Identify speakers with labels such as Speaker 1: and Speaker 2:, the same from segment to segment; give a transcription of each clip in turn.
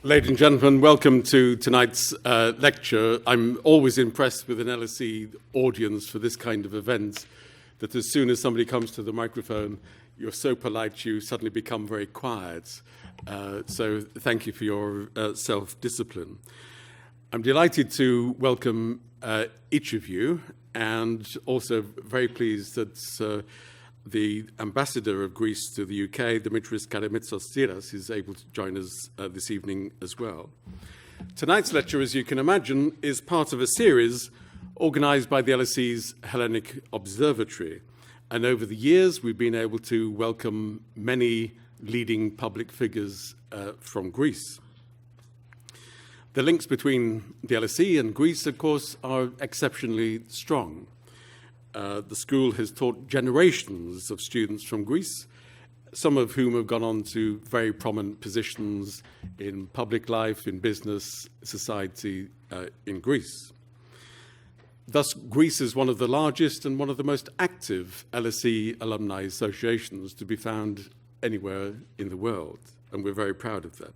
Speaker 1: Ladies and gentlemen, welcome to tonight's lecture. I'm always impressed with an LSE audience for this kind of event, that as soon as somebody comes to the microphone, you're so polite you suddenly become very quiet. So thank you for your self-discipline. I'm delighted to welcome each of you, and also very pleased that the ambassador of Greece to the UK, Dimitris Karamitsos-Tsiras, is able to join us this evening as well. Tonight's lecture, as you can imagine, is part of a series organised by the LSE's Hellenic Observatory. And over the years, we've been able to welcome many leading public figures from Greece. The links between the LSE and Greece, of course, are exceptionally strong. The school has taught generations of students from Greece, some of whom have gone on to very prominent positions in public life, in business, society in Greece. Thus, Greece is one of the largest and one of the most active LSE alumni associations to be found anywhere in the world, and we're very proud of that.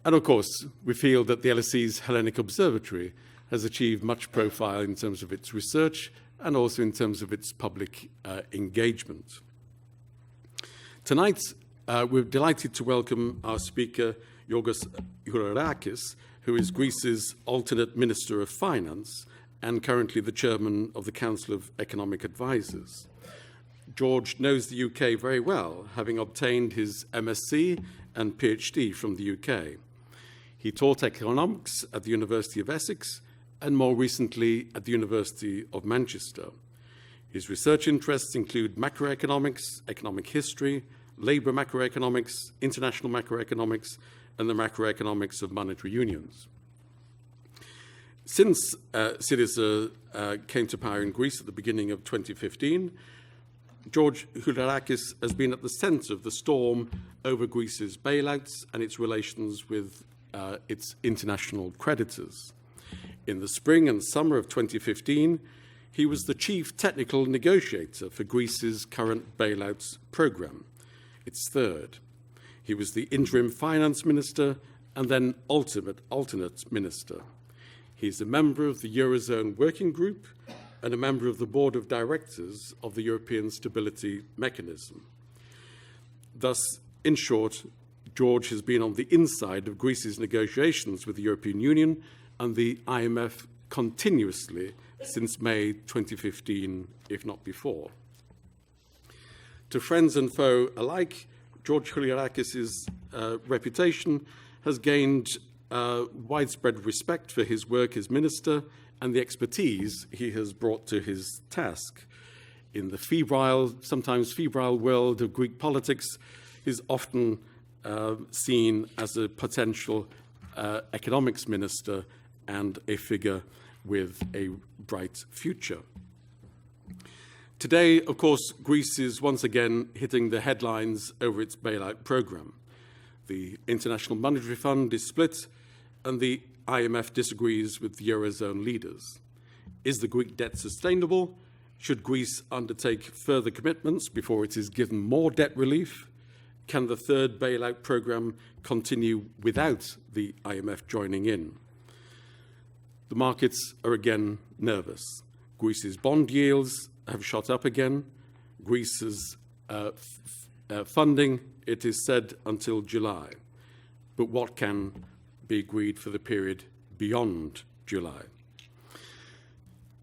Speaker 1: And of course, we feel that the LSE's Hellenic Observatory has achieved much profile in terms of its research and also in terms of its public engagement. Tonight, we're delighted to welcome our speaker, Yorgos Chouliarakis, who is Greece's alternate Minister of Finance and currently the chairman of the Council of Economic Advisers. George knows the UK very well, having obtained his MSc and PhD from the UK. He taught economics at the University of Essex and more recently at the University of Manchester. His research interests include macroeconomics, economic history, labour macroeconomics, international macroeconomics, and the macroeconomics of monetary unions. Since Syriza came to power in Greece at the beginning of 2015, George Chouliarakis has been at the centre of the storm over Greece's bailouts and its relations with its international creditors. In the spring and summer of 2015, he was the chief technical negotiator for Greece's current bailouts programme, its third. He was the interim finance minister and then alternate minister. He is a member of the Eurozone Working Group and a member of the board of directors of the European Stability Mechanism. Thus, in short, George has been on the inside of Greece's negotiations with the European Union and the IMF continuously since May 2015, if not before. To friends and foe alike, George Chouliarakis' reputation has gained widespread respect for his work as minister and the expertise he has brought to his task. In the sometimes febrile world of Greek politics, he's often seen as a potential economics minister and a figure with a bright future. Today, of course, Greece is once again hitting the headlines over its bailout programme. The International Monetary Fund is split, and the IMF disagrees with the Eurozone leaders. Is the Greek debt sustainable? Should Greece undertake further commitments before it is given more debt relief? Can the third bailout programme continue without the IMF joining in? The markets are again nervous. Greece's bond yields have shot up again. Greece's funding, it is said, until July. But what can be agreed for the period beyond July?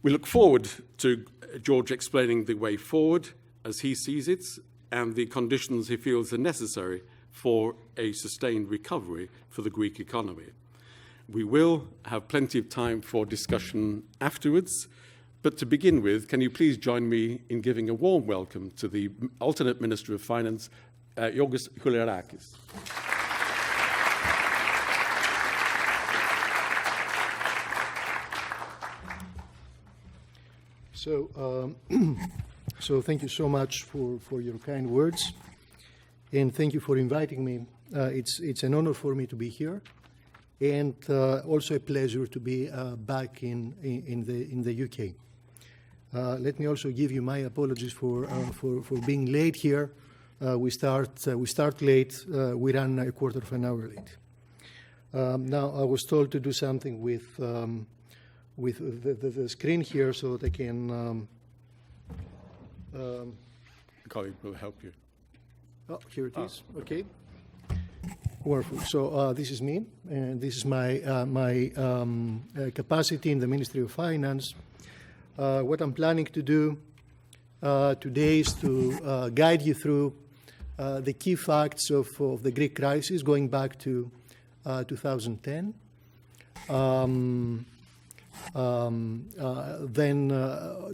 Speaker 1: We look forward to George explaining the way forward as he sees it and the conditions he feels are necessary for a sustained recovery for the Greek economy. We will have plenty of time for discussion afterwards, but to begin with, can you please join me in giving a warm welcome to the alternate Minister of Finance, Yorgos Chouliarakis.
Speaker 2: So thank you so much for your kind words, and thank you for inviting me. It's an honor for me to be here, and also a pleasure to be back in the UK. Let me also give you my apologies for being late here. We start late. We ran a quarter of an hour late. Now, I was told to do something with the screen here so that I can...
Speaker 1: A colleague will help you.
Speaker 2: Oh, here it is. Okay. Wonderful. So this is me, and this is my capacity in the Ministry of Finance. What I'm planning to do today is to guide you through the key facts of the Greek crisis going back to 2010. Then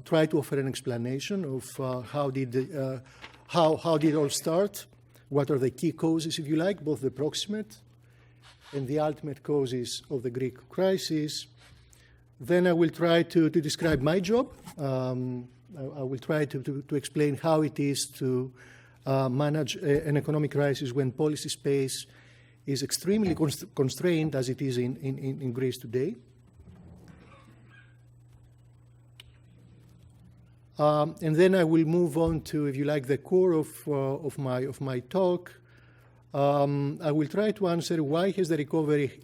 Speaker 2: try to offer an explanation of how did it all start, what are the key causes, if you like, both the proximate and the ultimate causes of the Greek crisis. Then I will try to describe my job. I will try to explain how it is to manage an economic crisis when policy space is extremely constrained, as it is in Greece today. And then I will move on to, if you like, the core of my talk. I will try to answer why has the recovery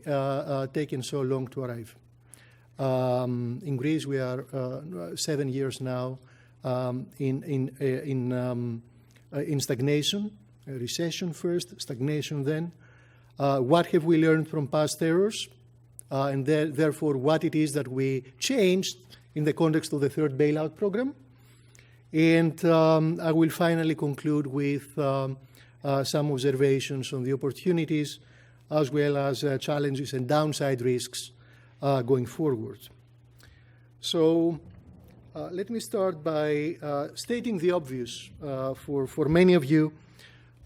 Speaker 2: taken so long to arrive. In Greece, we are 7 years now in stagnation, recession first, stagnation then. What have we learned from past errors, and therefore what it is that we changed in the context of the third bailout program. And I will finally conclude with some observations on the opportunities as well as challenges and downside risks going forward. So let me start by stating the obvious. For many of you,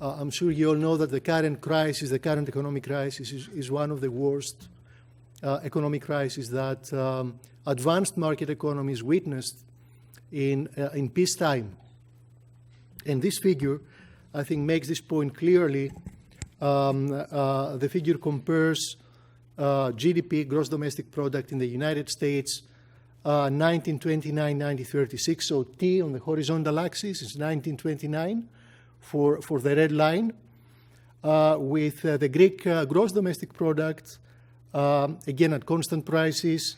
Speaker 2: I'm sure you all know that the current crisis, the current economic crisis, is one of the worst economic crises that advanced market economies witnessed in peacetime. And this figure, I think, makes this point clearly. The figure compares GDP, gross domestic product, in the United States, 1929-1936, so T on the horizontal axis is 1929 for the red line, with the Greek gross domestic product, again at constant prices,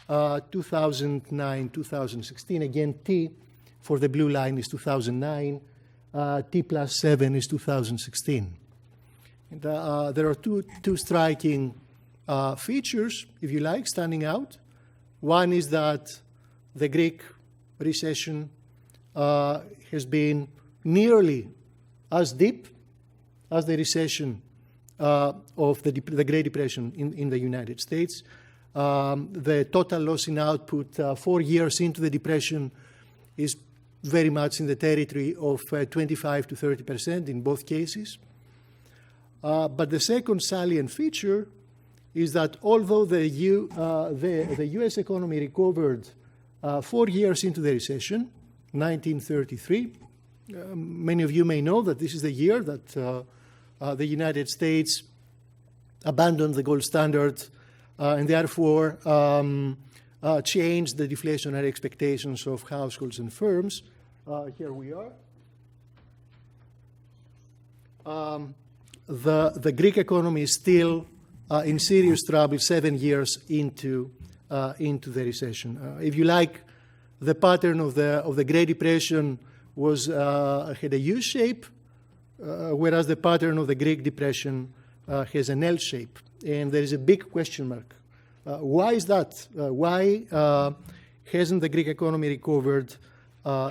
Speaker 2: 2009-2016, again T for the blue line is 2009, T plus 7 is 2016. And, there are two striking features, if you like, standing out. One is that the Greek recession has been nearly as deep as the recession of the Great Depression in the United States. The total loss in output 4 years into the Depression is very much in the territory of 25 to 30% in both cases. But the second salient feature is that although the U.S. economy recovered 4 years into the recession, 1933, many of you may know that this is the year that the United States abandoned the gold standard and therefore changed the deflationary expectations of households and firms. Here we are. The Greek economy is still in serious trouble 7 years into the recession. If you like, the pattern of the Great Depression had a U shape, whereas the pattern of the Greek Depression has an L shape. And there is a big question mark. Why is that? Why hasn't the Greek economy recovered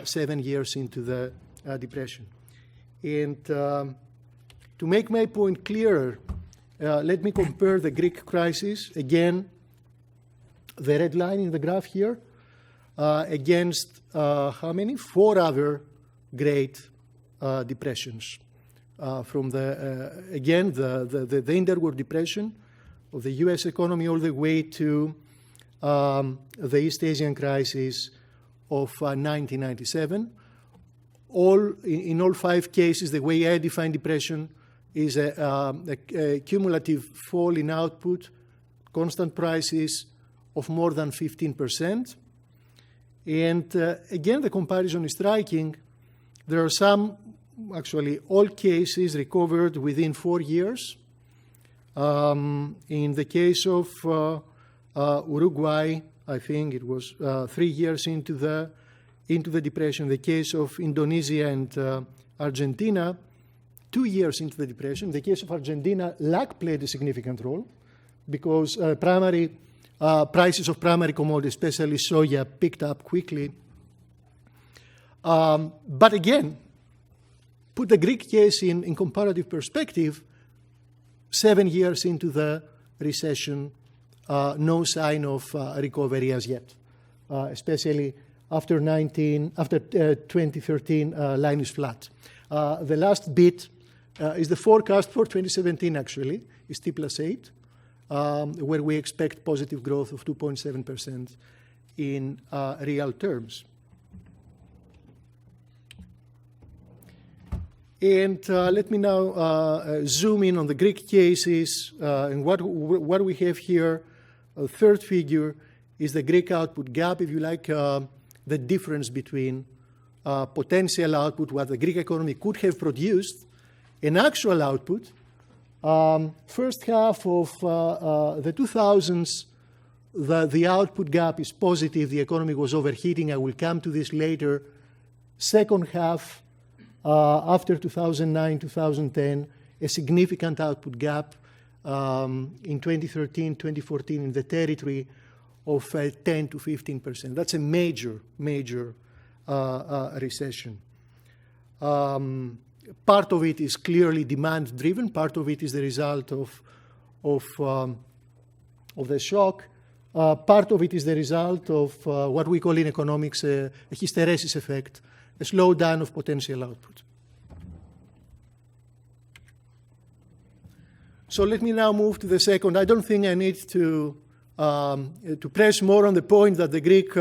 Speaker 2: 7 years into the Depression? And to make my point clearer, let me compare the Greek crisis, again, the red line in the graph here, against how many? 4 other great depressions. From again, the interwar depression of the U.S. economy all the way to the East Asian crisis of 1997. In all 5 cases, the way I define depression is a cumulative fall in output, constant prices of more than 15%. And again, the comparison is striking. There are some, actually all cases recovered within 4 years. In the case of Uruguay, I think it was 3 years into the depression. In the case of Indonesia and Argentina, 2 years into the depression. In the case of Argentina, luck played a significant role because prices of primary commodities, especially soya, picked up quickly. But again, put the Greek case in comparative perspective, 7 years into the recession, no sign of recovery as yet, especially after 2013, line is flat. The last bit is the forecast for 2017, actually, is T+8, where we expect positive growth of 2.7% in real terms. And let me now zoom in on the Greek cases. And what we have here, a third figure, is the Greek output gap, if you like, the difference between potential output, what the Greek economy could have produced, and actual output. First half of the 2000s, the output gap is positive. The economy was overheating. I will come to this later. Second half, after 2009, 2010, a significant output gap in 2013, 2014 in the territory of 10 to 15%. That's a major recession. Part of it is clearly demand-driven. Part of it is the result of the shock. Part of it is the result of what we call in economics a hysteresis effect, a slowdown of potential output. So let me now move to the second. I don't think I need to press more on the point that the Greek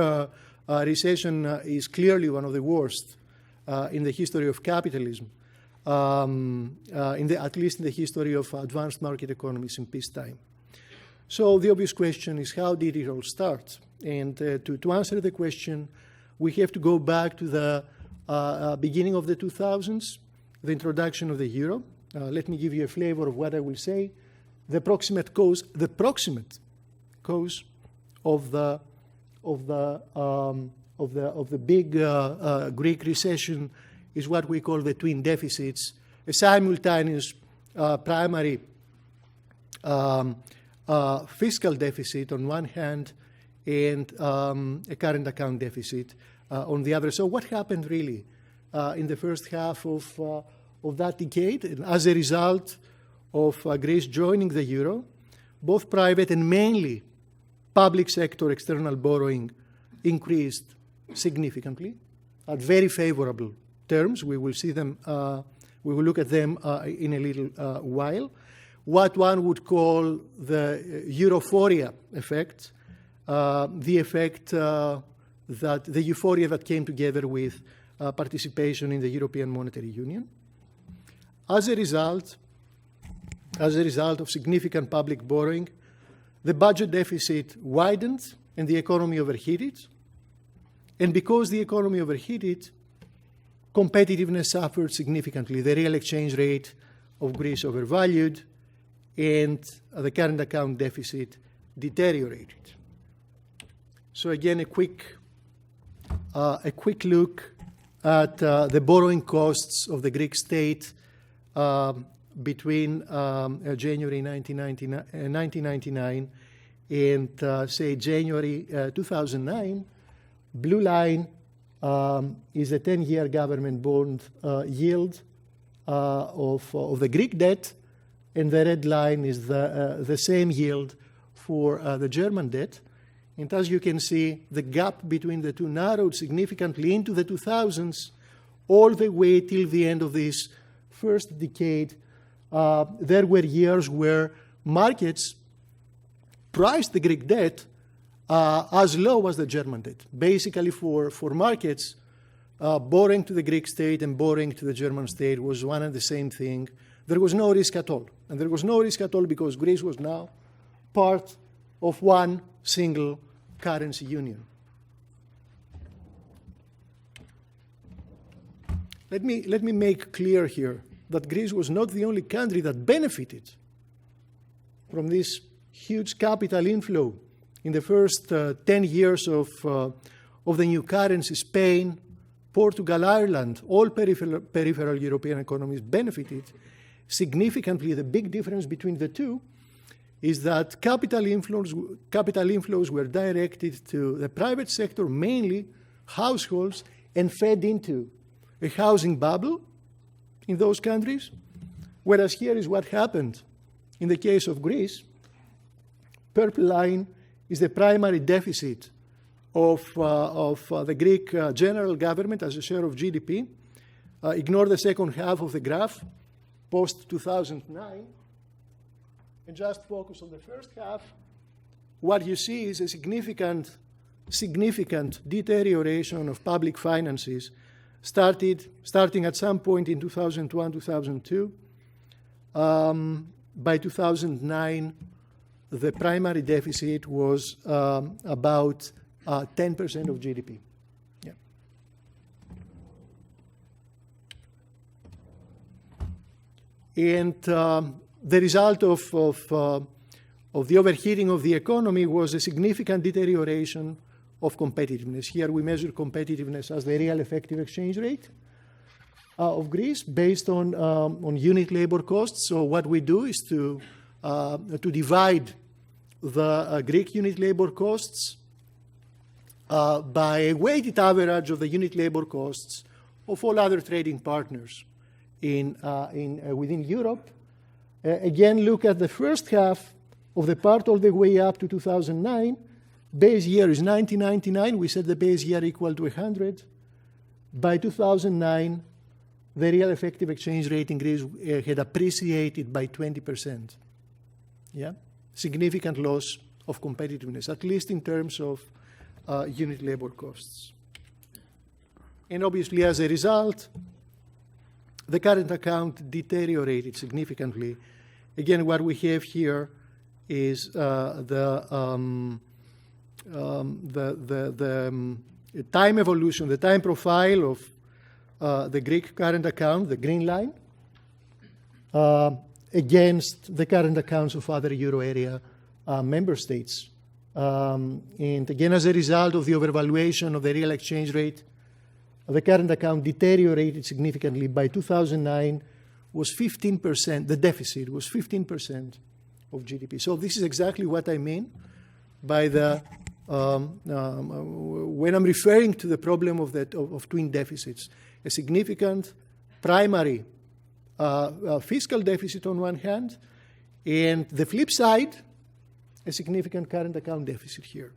Speaker 2: recession is clearly one of the worst in the history of capitalism, at least in the history of advanced market economies in peacetime. So the obvious question is, how did it all start? And to answer the question, we have to go back to the beginning of the 2000s, the introduction of the euro. Let me give you a flavor of what I will say. The proximate cause of the big Greek recession is what we call the twin deficits, a simultaneous primary fiscal deficit on one hand and a current account deficit on the other. So what happened really in the first half of that decade? And as a result of Greece joining the euro, both private and mainly public sector external borrowing increased significantly at very favorable terms. We will see them. We will look at them in a little while. What one would call the Europhoria effect, the effect that the euphoria that came together with participation in the European Monetary Union. As a result of significant public borrowing, the budget deficit widened and the economy overheated. And because the economy overheated, competitiveness suffered significantly. The real exchange rate of Greece overvalued, and the current account deficit deteriorated. So again, a quick look at the borrowing costs of the Greek state between January 1999 and say January 2009. Blue line is a 10-year government bond yield of the Greek debt, and the red line is the same yield for the German debt. And as you can see, the gap between the two narrowed significantly into the 2000s, all the way till the end of this first decade. There were years where markets priced the Greek debt as low as the German debt. Basically, for markets, borrowing to the Greek state and borrowing to the German state was one and the same thing. There was no risk at all. And there was no risk at all because Greece was now part of one single currency union. Let me make clear here that Greece was not the only country that benefited from this huge capital inflow in the first 10 years of the new currency. Spain, Portugal, Ireland, all peripheral European economies benefited significantly. The big difference between the two is that capital inflows were directed to the private sector, mainly households, and fed into a housing bubble in those countries. Whereas here is what happened in the case of Greece. Purple line is the primary deficit of the Greek general government as a share of GDP. Ignore the second half of the graph, post-2009, and just focus on the first half. What you see is a significant deterioration of public finances, starting at some point in 2001, 2002. By 2009, the primary deficit was about 10% of GDP. Yeah. And the result of the overheating of the economy was a significant deterioration of competitiveness. Here we measure competitiveness as the real effective exchange rate of Greece based on unit labor costs. So what we do is to divide the Greek unit labor costs by a weighted average of the unit labor costs of all other trading partners within Europe. Again, look at the first half of the part all the way up to 2009. Base year is 1999. We set the base year equal to 100. By 2009, the real effective exchange rate in Greece had appreciated by 20%. Yeah? Significant loss of competitiveness, at least in terms of unit labor costs. And obviously, as a result, the current account deteriorated significantly. Again, what we have here is the time evolution, the time profile of the Greek current account, the green line, against the current accounts of other euro area member states. And again, as a result of the overvaluation of the real exchange rate, the current account deteriorated significantly. By 2009, was 15%, the deficit was 15% of GDP. So this is exactly what I mean by the, when I'm referring to the problem of twin deficits, a significant primary fiscal deficit on one hand, and the flip side, a significant current account deficit here.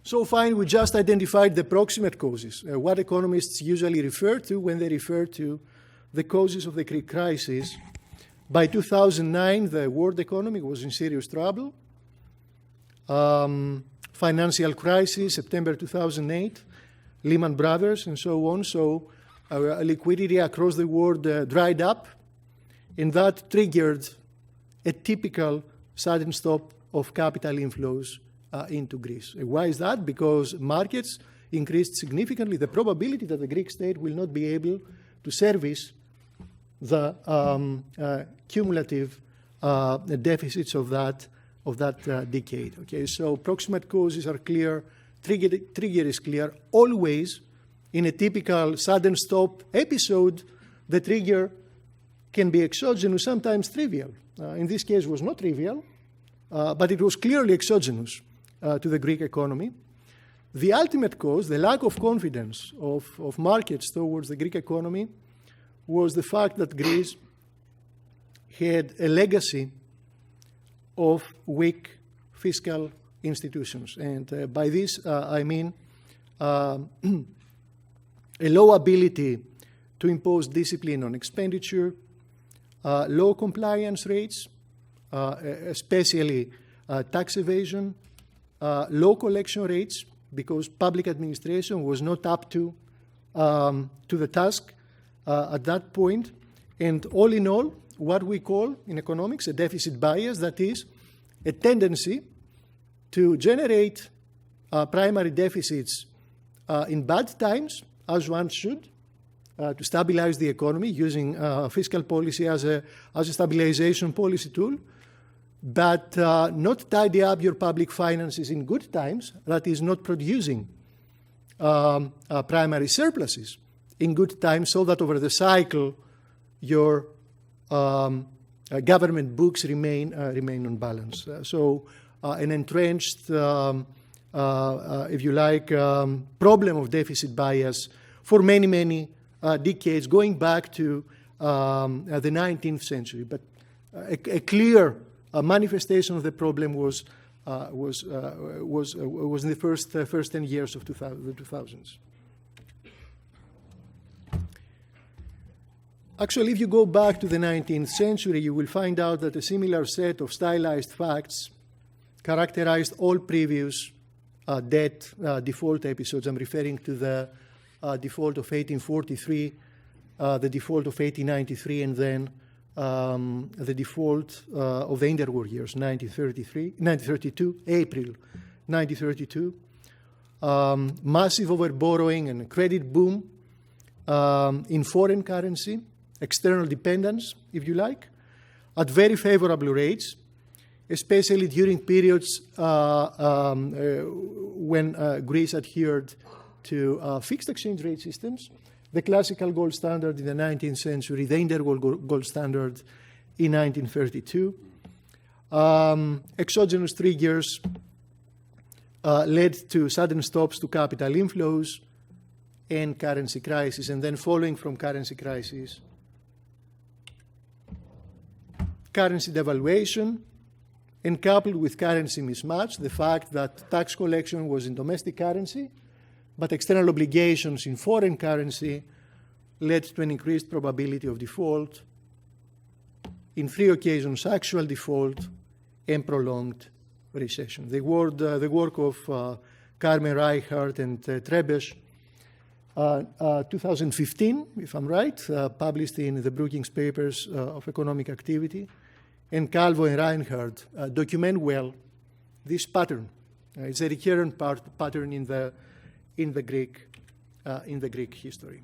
Speaker 2: So fine, we just identified the proximate causes, what economists usually refer to when they refer to the causes of the Greek crisis. By 2009, the world economy was in serious trouble. Financial crisis, September 2008, Lehman Brothers, and so on. So liquidity across the world dried up, and that triggered a typical sudden stop of capital inflows into Greece. Why is that? Because markets increased significantly the probability that the Greek state will not be able to service the cumulative deficits of that decade. Okay, so proximate causes are clear, trigger is clear. Always, in a typical sudden stop episode, the trigger can be exogenous, sometimes trivial. In this case, it was not trivial, but it was clearly exogenous to the Greek economy. The ultimate cause, the lack of confidence of markets towards the Greek economy, was the fact that Greece had a legacy of weak fiscal institutions. And by this, I mean a low ability to impose discipline on expenditure, low compliance rates, especially tax evasion, low collection rates, because public administration was not up to the task at that point. And all in all, what we call in economics a deficit bias, that is a tendency to generate primary deficits in bad times, as one should, to stabilize the economy using fiscal policy as a stabilization policy tool, but not tidy up your public finances in good times, that is not producing primary surpluses in good times, so that over the cycle your government books remain on balance. So an entrenched, if you like, problem of deficit bias for many, many decades, going back to the 19th century. But a clear manifestation of the problem was in the first 10 years of the 2000s. Actually, if you go back to the 19th century, you will find out that a similar set of stylized facts characterized all previous debt default episodes. I'm referring to the default of 1843, the default of 1893, and then the default of the interwar years, 1932, April 1932. Massive overborrowing and credit boom in foreign currency, external dependence, if you like, at very favorable rates, especially during periods when Greece adhered to fixed exchange rate systems, the classical gold standard in the 19th century, the interwar gold standard in 1932. Exogenous triggers led to sudden stops to capital inflows and currency crisis, and then following from currency crisis, currency devaluation, and coupled with currency mismatch, the fact that tax collection was in domestic currency, but external obligations in foreign currency led to an increased probability of default, in 3 occasions actual default, and prolonged recession. The work of Carmen Reichardt and Trebesch, 2015, if I'm right, published in the Brookings Papers of Economic Activity, and Calvo and Reinhardt document well this pattern. It's a recurrent pattern in the Greek history.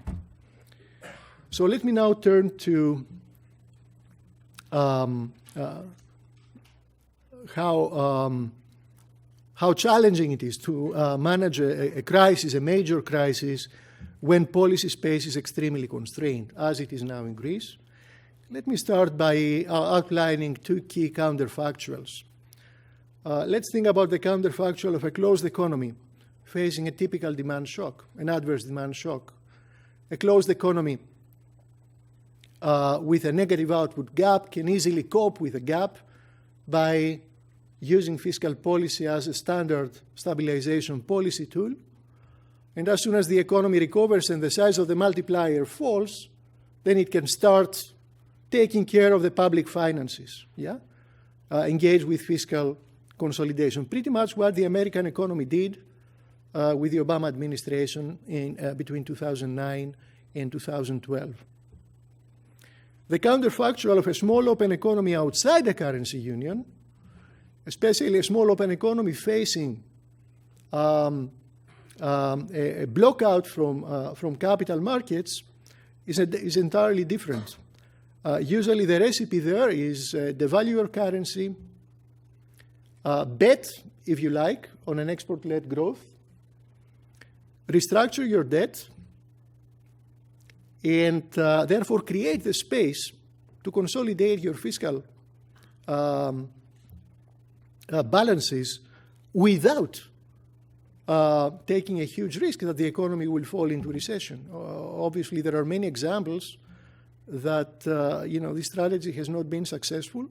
Speaker 2: So let me now turn to how challenging it is to manage a crisis, a major crisis, when policy space is extremely constrained, as it is now in Greece. Let me start by outlining 2 key counterfactuals. Let's think about the counterfactual of a closed economy facing a typical demand shock, an adverse demand shock. A closed economy with a negative output gap can easily cope with a gap by using fiscal policy as a standard stabilization policy tool. And as soon as the economy recovers and the size of the multiplier falls, then it can start taking care of the public finances, engage with fiscal consolidation. Pretty much what the American economy did with the Obama administration between 2009 and 2012. The counterfactual of a small open economy outside the currency union, especially a small open economy facing a blockout from capital markets, is entirely different. Usually the recipe there is devalue your currency, bet, if you like, on an export-led growth, restructure your debt, and therefore create the space to consolidate your fiscal balances without taking a huge risk that the economy will fall into recession. Obviously, there are many examples that this strategy has not been successful.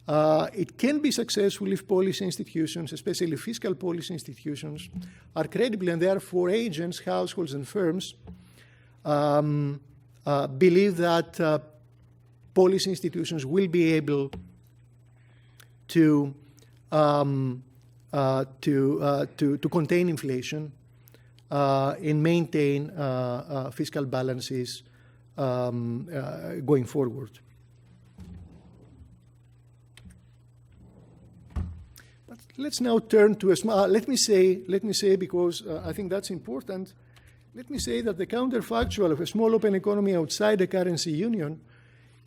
Speaker 2: It can be successful if policy institutions, especially fiscal policy institutions, are credible, and therefore agents, households, and firms believe that policy institutions will be able to contain inflation and maintain fiscal balances going forward. Let's now turn to a small. Let me say because I think that's important. let me say that the counterfactual of a small open economy outside the currency union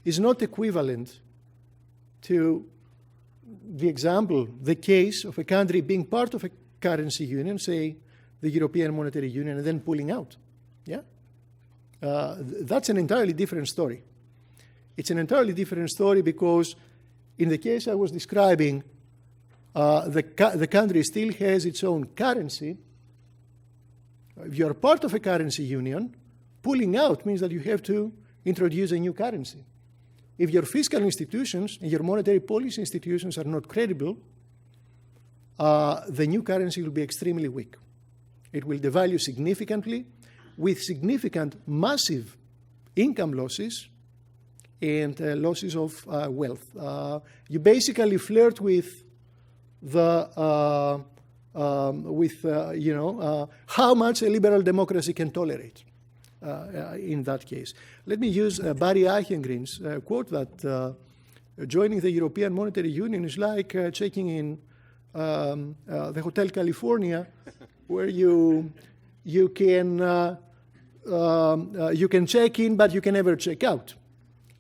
Speaker 2: is not equivalent to the example, the case of a country being part of a currency union, say the European Monetary Union, and then pulling out. Yeah? That's an entirely different story. It's an entirely different story because in the case I was describing, the country still has its own currency. If you are part of a currency union, pulling out means that you have to introduce a new currency. If your fiscal institutions and your monetary policy institutions are not credible, the new currency will be extremely weak. It will devalue significantly with significant, massive income losses and losses of wealth. You basically flirt with the how much a liberal democracy can tolerate in that case. Let me use Barry Eichengreen's quote that joining the European Monetary Union is like checking in the Hotel California, where you can check in, but you can never check out.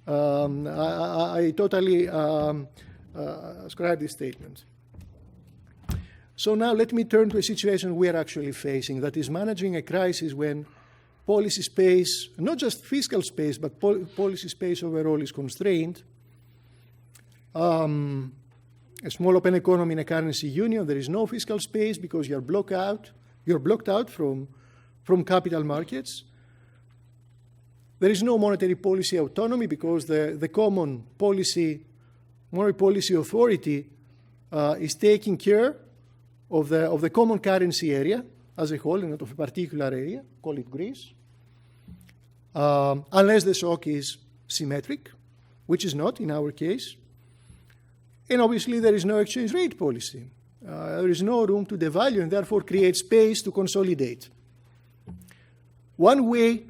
Speaker 2: I totally ascribe this statement. So now let me turn to a situation we are actually facing, that is managing a crisis when policy space, not just fiscal space, but policy space overall is constrained. A small open economy in a currency union, there is no fiscal space because you're blocked out from capital markets. There is no monetary policy autonomy because the common monetary policy authority is taking care of the common currency area as a whole and not of a particular area, call it Greece, unless the shock is symmetric, which is not in our case. And obviously there is no exchange rate policy. There is no room to devalue and therefore create space to consolidate. One way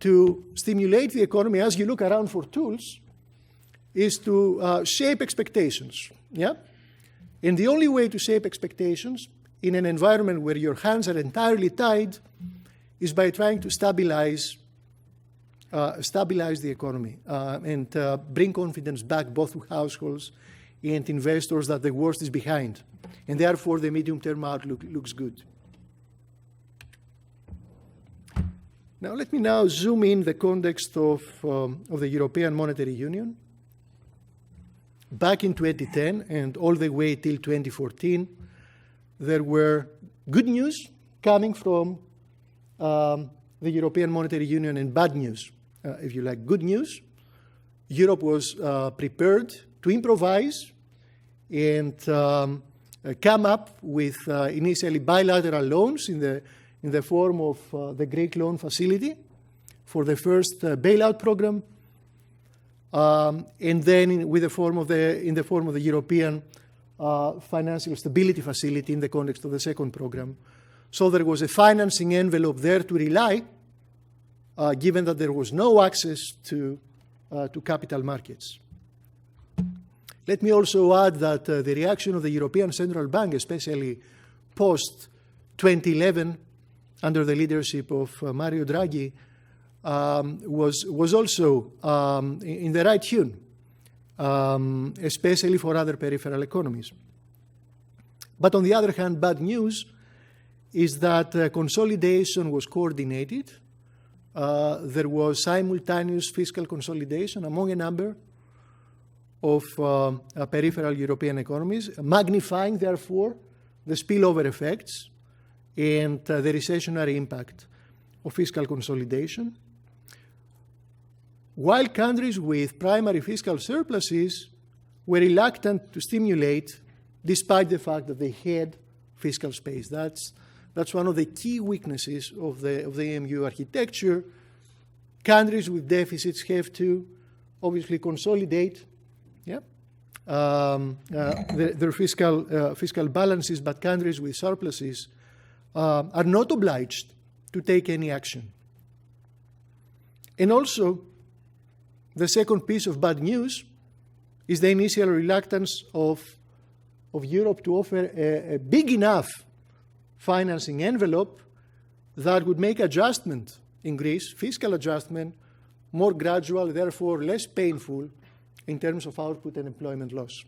Speaker 2: to stimulate the economy as you look around for tools is to shape expectations. Yeah? And the only way to shape expectations in an environment where your hands are entirely tied is by trying to stabilize the economy and bring confidence back both to households and investors that the worst is behind. And therefore, the medium-term outlook looks good. Now, let me now zoom in the context of the European Monetary Union. Back in 2010 and all the way till 2014, there were good news coming from the European Monetary Union and bad news. If you like good news, Europe was prepared to improvise and come up with initially bilateral loans in the form of the Greek loan facility for the first bailout program, and then in the form of the European Financial Stability Facility in the context of the second program. So there was a financing envelope there to rely, given that there was no access to capital markets. Let me also add that the reaction of the European Central Bank, especially post-2011, under the leadership of Mario Draghi, was also in the right tune, especially for other peripheral economies. But on the other hand, bad news is that consolidation was coordinated. There was simultaneous fiscal consolidation among a number of peripheral European economies, magnifying, therefore, the spillover effects and the recessionary impact of fiscal consolidation. While countries with primary fiscal surpluses were reluctant to stimulate despite the fact that they had fiscal space. That's one of the key weaknesses of the EMU architecture. Countries with deficits have to obviously consolidate their fiscal balances, but countries with surpluses are not obliged to take any action. And also, the second piece of bad news is the initial reluctance of Europe to offer a big enough financing envelope that would make adjustment in Greece, fiscal adjustment, more gradual, therefore less painful in terms of output and employment loss.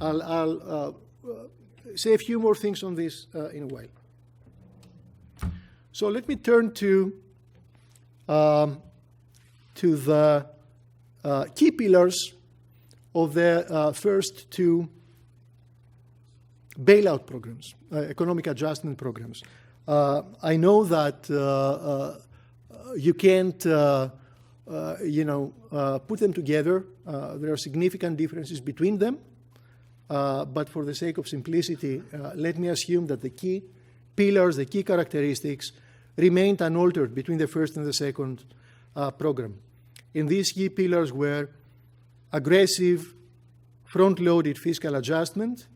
Speaker 2: I'll say a few more things on this in a while. So let me turn to the key pillars of the first two bailout programs, economic adjustment programs. I know that you can't, put them together. There are significant differences between them. But for the sake of simplicity, let me assume that the key pillars, the key characteristics, remained unaltered between the first and the second program. And these key pillars were aggressive, front-loaded fiscal adjustment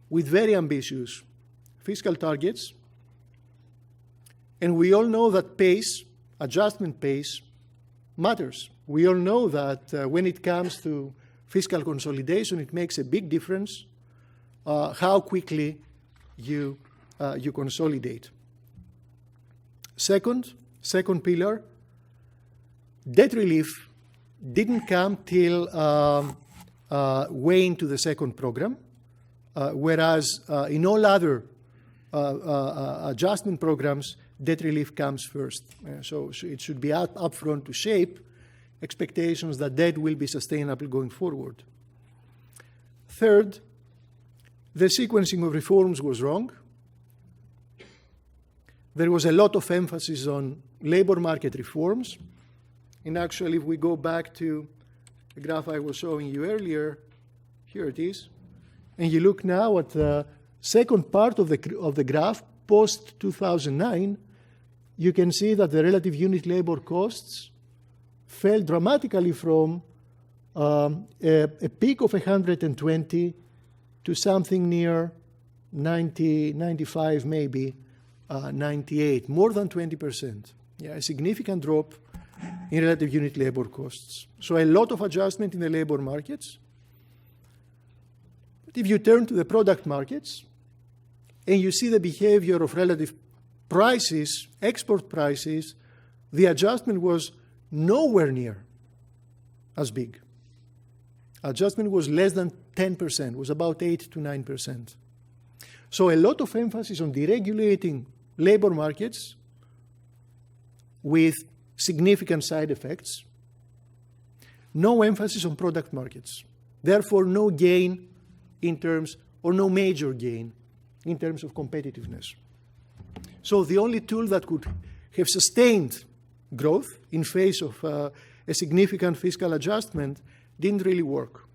Speaker 2: with very ambitious fiscal targets. And we all know that pace, adjustment pace, matters. We all know that when it comes to fiscal consolidation, it makes a big difference how quickly you consolidate. Second pillar, debt relief didn't come till way into the second program, whereas in all other adjustment programs, debt relief comes first. So it should be upfront to shape expectations that debt will be sustainable going forward. Third, the sequencing of reforms was wrong. There was a lot of emphasis on labor market reforms. And actually, if we go back to the graph I was showing you earlier, here it is, and you look now at the second part of the graph, post-2009, you can see that the relative unit labor costs fell dramatically from a peak of 120 to something near 90, 95, maybe 98, more than 20%. Yeah, a significant drop in relative unit labor costs. So a lot of adjustment in the labor markets. But if you turn to the product markets and you see the behavior of relative prices, export prices, the adjustment was nowhere near as big. Adjustment was less than 10%, was about 8 to 9%. So a lot of emphasis on deregulating labor markets with significant side effects. No emphasis on product markets. Therefore, no gain in terms, or no major gain in terms of competitiveness. So the only tool that could have sustained growth in face of a significant fiscal adjustment didn't really work.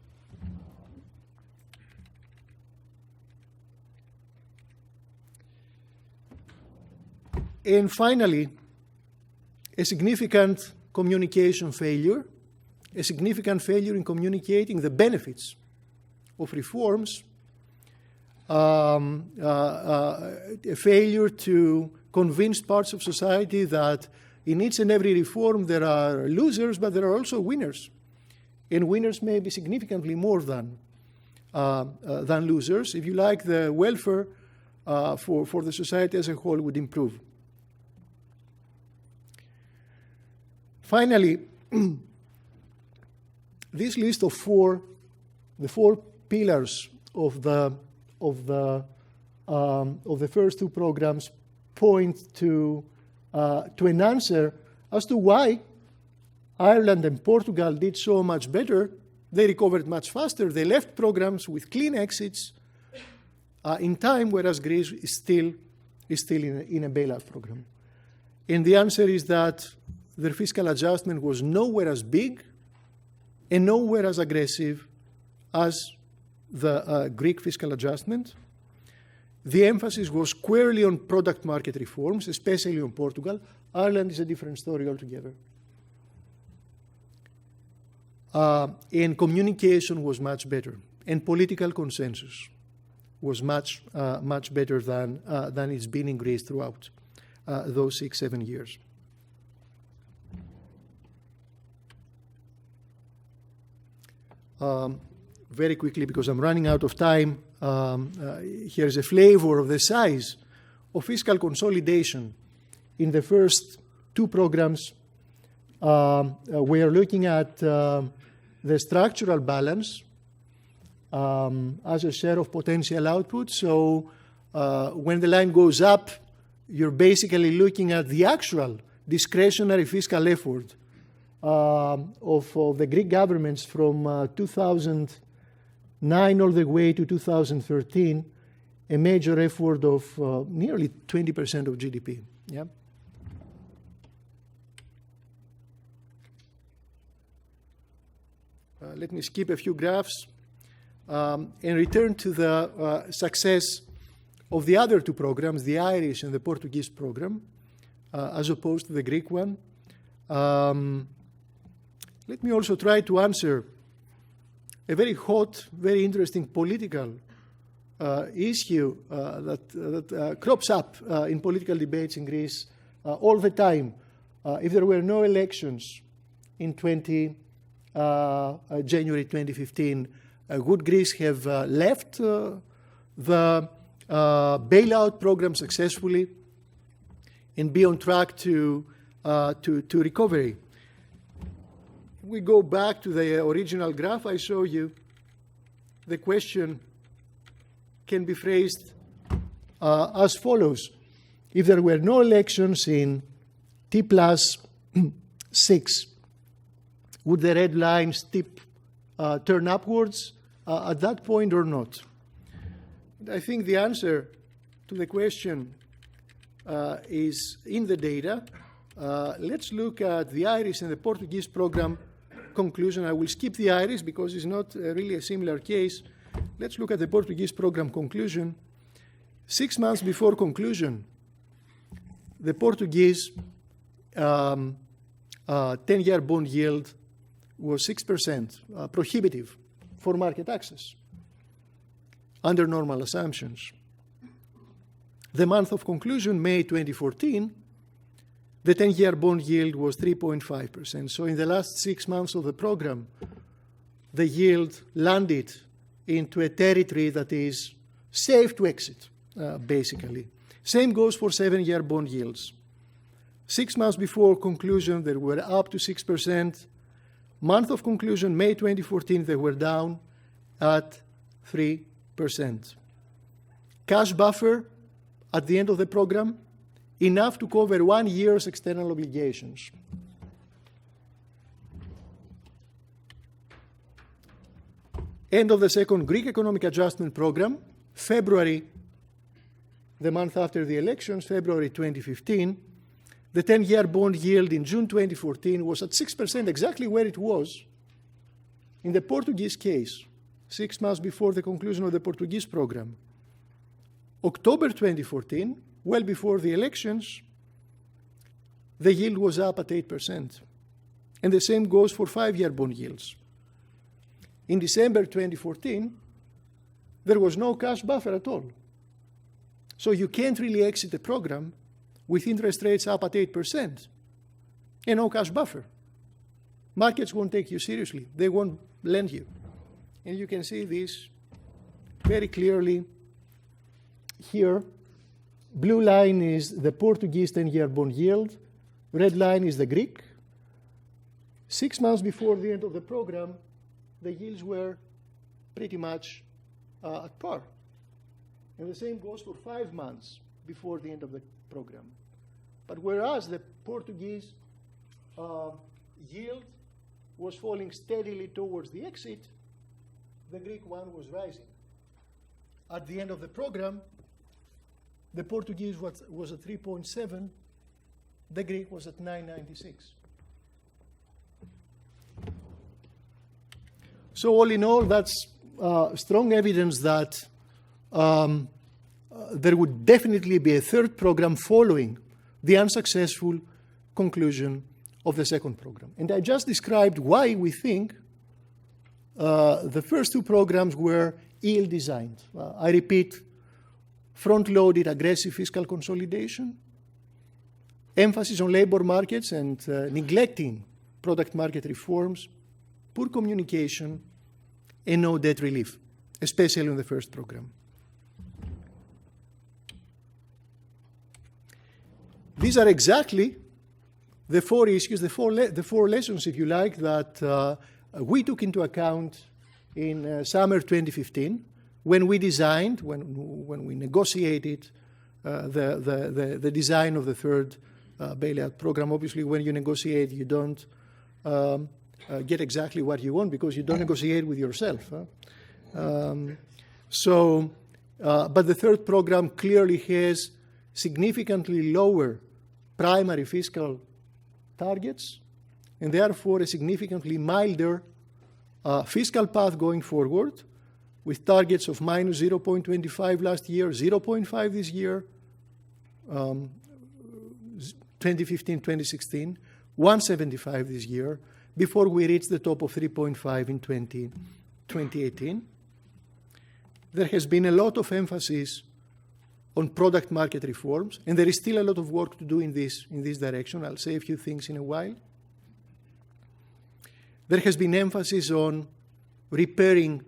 Speaker 2: And finally, a significant communication failure, a significant failure in communicating the benefits of reforms, a failure to convince parts of society that in each and every reform there are losers, but there are also winners. And winners may be significantly more than losers. If you like, the welfare for the society as a whole would improve. Finally, this list of the four pillars of the first two programs point to an answer as to why Ireland and Portugal did so much better. They recovered much faster. They left programs with clean exits in time, whereas Greece is still in a bailout program. And the answer is that their fiscal adjustment was nowhere as big and nowhere as aggressive as the Greek fiscal adjustment. The emphasis was squarely on product market reforms, especially on Portugal. Ireland is a different story altogether. And communication was much better, and political consensus was much better than it's been in Greece throughout those 6-7 years. Very quickly, because I'm running out of time, here's a flavor of the size of fiscal consolidation in the first two programs, we are looking at the structural balance as a share of potential output. So when the line goes up, you're basically looking at the actual discretionary fiscal effort of the Greek governments from 2009 all the way to 2013, a major effort of nearly 20% of GDP. Yeah. Let me skip a few graphs and return to the success of the other two programs, the Irish and the Portuguese program, as opposed to the Greek one. Let me also try to answer a very hot, very interesting political issue that crops up in political debates in Greece all the time. If there were no elections in January 2015, would Greece have left the bailout program successfully and be on track to recovery? We go back to the original graph I showed you. The question can be phrased as follows. If there were no elections in T plus 6, would the red line steep turn upwards at that point or not? I think the answer to the question is in the data. Let's look at the Irish and the Portuguese program conclusion. I will skip the Irish because it's not really a similar case. Let's look at the Portuguese program conclusion. 6 months before conclusion, the Portuguese 10-year bond yield was 6%, prohibitive for market access under normal assumptions. The month of conclusion, May 2014, the 10-year bond yield was 3.5%. So in the last 6 months of the program, the yield landed into a territory that is safe to exit, basically. Same goes for 7-year bond yields. 6 months before conclusion, they were up to 6%. Month of conclusion, May 2014, they were down at 3%. Cash buffer at the end of the program, enough to cover 1 year's external obligations. End of the second Greek economic adjustment program, February, the month after the elections, February 2015, the 10-year bond yield in June 2014 was at 6%, exactly where it was in the Portuguese case, 6 months before the conclusion of the Portuguese program. October 2014, well before the elections, the yield was up at 8%. And the same goes for 5-year bond yields. In December 2014, there was no cash buffer at all. So you can't really exit the program with interest rates up at 8% and no cash buffer. Markets won't take you seriously. They won't lend you. And you can see this very clearly here. Blue line is the Portuguese 10-year bond yield. Red line is the Greek. 6 months before the end of the program, the yields were pretty much at par. And the same goes for 5 months before the end of the program. But whereas the Portuguese yield was falling steadily towards the exit, the Greek one was rising. At the end of the program, the Portuguese was at 3.7, the Greek was at 9.96. So all in all, that's strong evidence that there would definitely be a third program following the unsuccessful conclusion of the second program. And I just described why we think the first two programs were ill-designed. I repeat, front-loaded aggressive fiscal consolidation, emphasis on labor markets and neglecting product market reforms, poor communication, and no debt relief, especially in the first program. these are exactly the four issues, the four lessons, if you like, that we took into account in summer 2015 when we designed, when we negotiated the design of the third bailout program. Obviously, when you negotiate, you don't get exactly what you want because you don't negotiate with yourself. But the third program clearly has significantly lower primary fiscal targets and therefore a significantly milder fiscal path going forward, with targets of minus 0.25 last year, 0.5 this year, 2015, 2016, 175 this year, before we reach the top of 3.5 in 2018. There has been a lot of emphasis on product market reforms, and there is still a lot of work to do in this direction. I'll say a few things in a while. There has been emphasis on repairing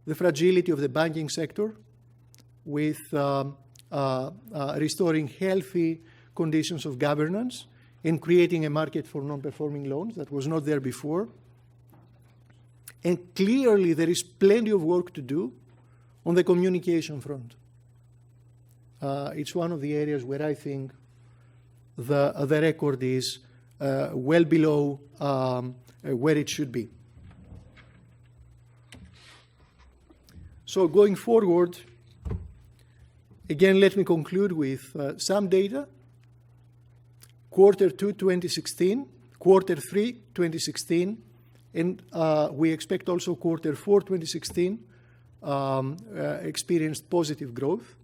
Speaker 2: the fragility of the banking sector with restoring healthy conditions of governance and creating a market for non-performing loans that was not there before. And clearly there is plenty of work to do on the communication front. It's one of the areas where I think the record is well below where it should be. So going forward, again, let me conclude with some data. Quarter 2, 2016, Quarter 3, 2016, and we expect also Quarter 4, 2016 experienced positive growth.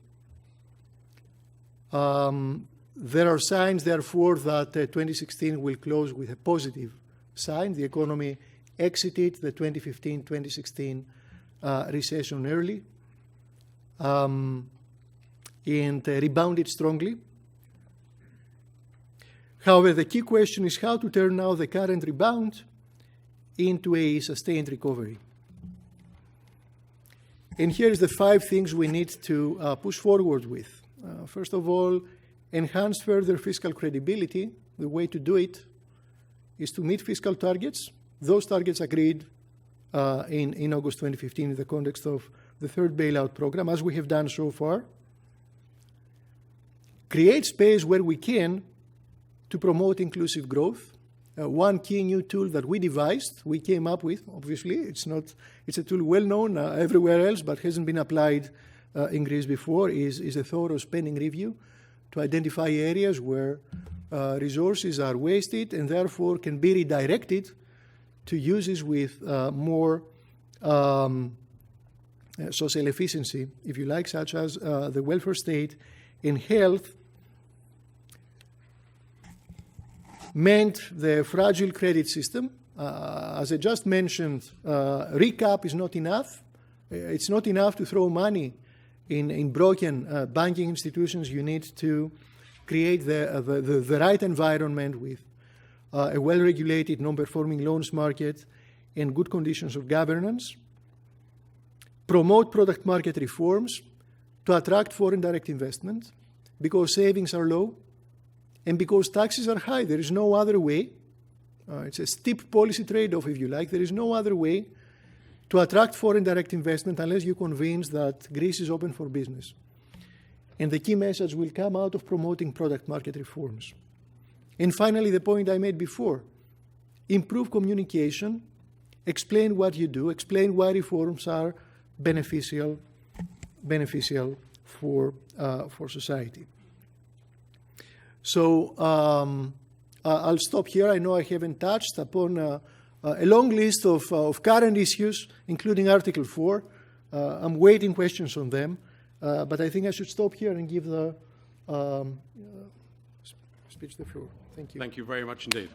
Speaker 2: There are signs, therefore, that 2016 will close with a positive sign. The economy exited the 2015-2016 recession early and rebounded strongly. However, the key question is how to turn now the current rebound into a sustained recovery. And here's the 5 things we need to push forward with. First of all, enhance further fiscal credibility. The way to do it is to meet fiscal targets. Those targets agreed in August 2015 in the context of the third bailout program, as we have done so far. Create space where we can to promote inclusive growth. One key new tool that we devised, we came up with, obviously, it's a tool well known everywhere else, but hasn't been applied in Greece before, is a thorough spending review to identify areas where resources are wasted and therefore can be redirected to uses with more social efficiency, if you like, such as the welfare state and health. Meant the fragile credit system. As I just mentioned, recap is not enough. It's not enough to throw money in broken banking institutions. You need to create the right environment with a well-regulated non-performing loans market and good conditions of governance. Promote product market reforms to attract foreign direct investment because savings are low and because taxes are high. There is no other way. It's a steep policy trade-off, if you like. There is no other way to attract foreign direct investment unless you're convinced that Greece is open for business. And the key message will come out of promoting product market reforms. And finally, the point I made before, improve communication, explain what you do, explain why reforms are beneficial for society. So I'll stop here. I know I haven't touched upon a long list of current issues, including Article 4. I'm waiting questions on them, but I think I should stop here and give the speech the floor. Thank you.
Speaker 1: Thank you very much indeed.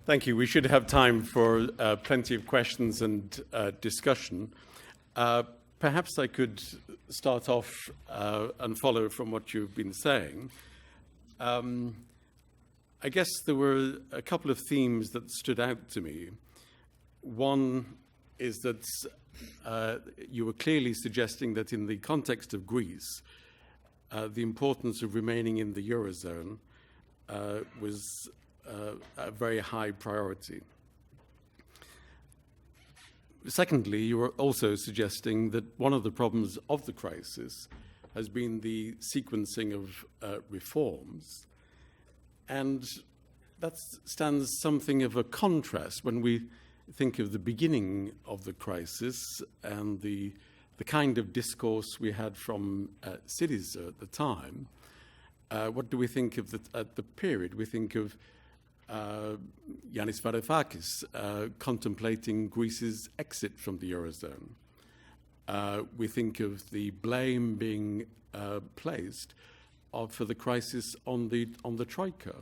Speaker 1: Thank you. We should have time for plenty of questions and discussion. Perhaps I could start off and follow from what you've been saying. I guess there were a couple of themes that stood out to me. One is that you were clearly suggesting that in the context of Greece, the importance of remaining in the Eurozone was a very high priority. Secondly, you were also suggesting that one of the problems of the crisis has been the sequencing of reforms, and that stands something of a contrast when we think of the beginning of the crisis and the kind of discourse we had from Syriza at the time. What do we think of at the period? We think of Yanis Varoufakis contemplating Greece's exit from the Eurozone. We think of the blame being placed for the crisis on the Troika,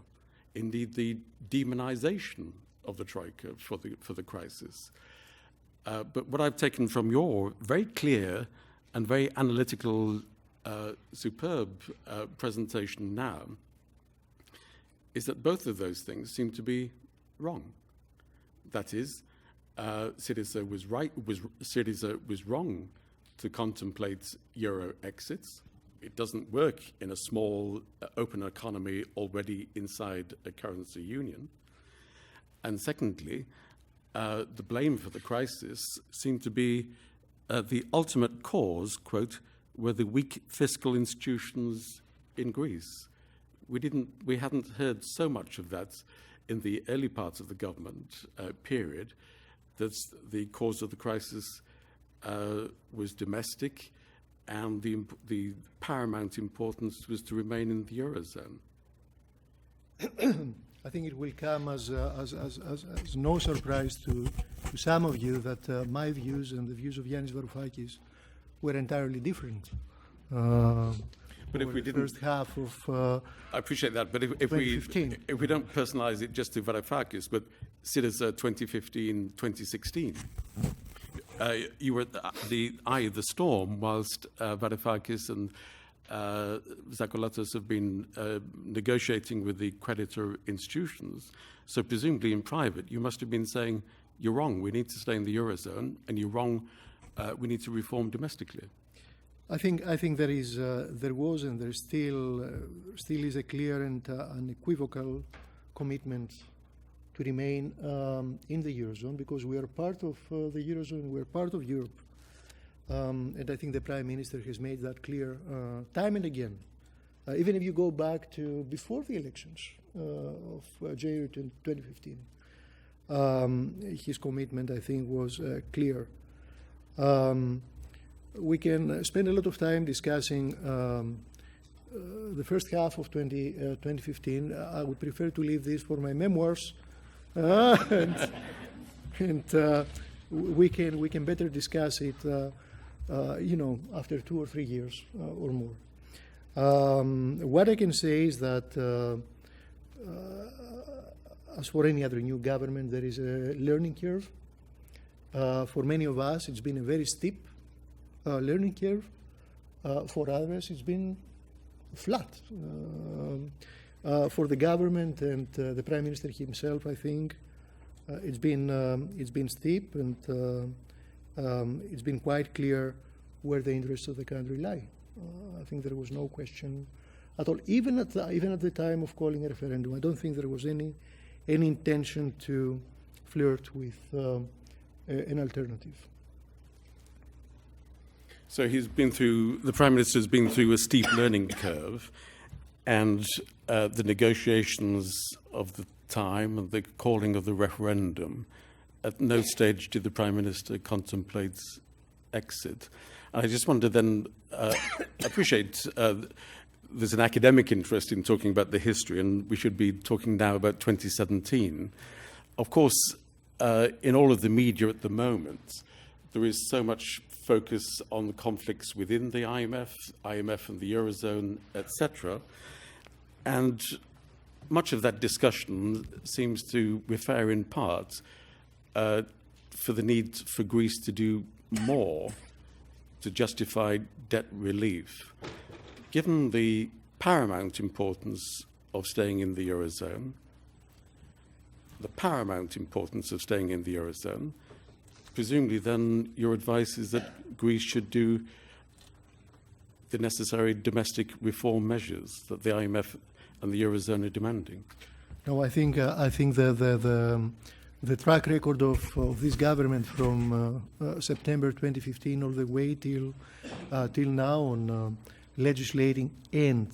Speaker 1: indeed the demonization of the Troika for the crisis. But what I've taken from your very clear and very analytical, superb presentation now is that both of those things seem to be wrong. That is, Syriza was right. Syriza was wrong to contemplate euro exits. It doesn't work in a small, open economy already inside a currency union. And secondly, the blame for the crisis seemed to be the ultimate cause, quote, were the weak fiscal institutions in Greece. We hadn't heard so much of that in the early parts of the government period, that the cause of the crisis was domestic, and the paramount importance was to remain in the Eurozone.
Speaker 2: I think it will come as no surprise to some of you that my views and the views of Yanis Varoufakis were entirely different.
Speaker 1: But if we didn't,
Speaker 2: first half of
Speaker 1: I appreciate that. But if we don't personalize it just to Varoufakis, but Syriza 2015, 2016, you were the eye of the storm, whilst Varoufakis and Zakolatos have been negotiating with the creditor institutions. So presumably in private, you must have been saying, "You're wrong. We need to stay in the Eurozone, and you're wrong. We need to reform domestically."
Speaker 2: I think there was and there still is a clear and unequivocal commitment to remain in the Eurozone, because we are part of the Eurozone, we are part of Europe. And I think the Prime Minister has made that clear time and again. Even if you go back to before the elections of January 2015, his commitment, I think, was clear. We can spend a lot of time discussing the first half of 2015. I would prefer to leave this for my memoirs, and we can better discuss it, after 2 or 3 years or more. What I can say is that, as for any other new government, there is a learning curve. For many of us, it's been a very steep learning curve. For others, it's been flat. For the government and the Prime Minister himself, I think it's been steep, and it's been quite clear where the interests of the country lie. I think there was no question at all, even at the time of calling a referendum. I don't think there was any intention to flirt with an alternative.
Speaker 1: So the Prime Minister's been through a steep learning curve, and the negotiations of the time and the calling of the referendum. At no stage did the Prime Minister contemplate exit. I just wanted to then appreciate there's an academic interest in talking about the history, and we should be talking now about 2017. Of course, in all of the media at the moment, there is so much focus on the conflicts within the IMF and the Eurozone, etc. And much of that discussion seems to refer in part for the need for Greece to do more to justify debt relief. Given the paramount importance of staying in the Eurozone, presumably then your advice is that Greece should do the necessary domestic reform measures that the IMF and the Eurozone are demanding.
Speaker 2: No, I think the track record of this government from September 2015 all the way till now on legislating and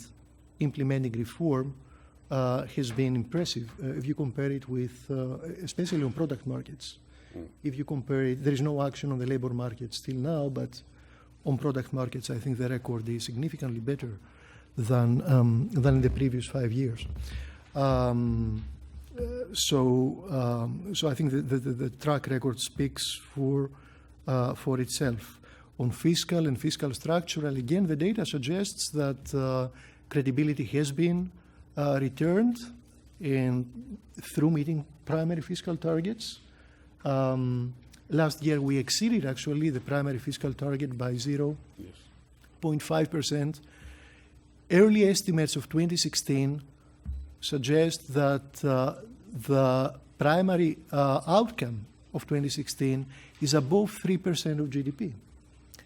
Speaker 2: implementing reform has been impressive. If you compare it with, especially on product markets, if you compare it, there is no action on the labor market still now, but on product markets, I think the record is significantly better than in the previous 5 years. So I think the track record speaks for itself. On fiscal and fiscal structural, again, the data suggests that credibility has been returned and through meeting primary fiscal targets. Last year, we exceeded actually the primary fiscal target by 0.5%. Early estimates of 2016 suggest that the primary outcome of 2016 is above 3% of GDP.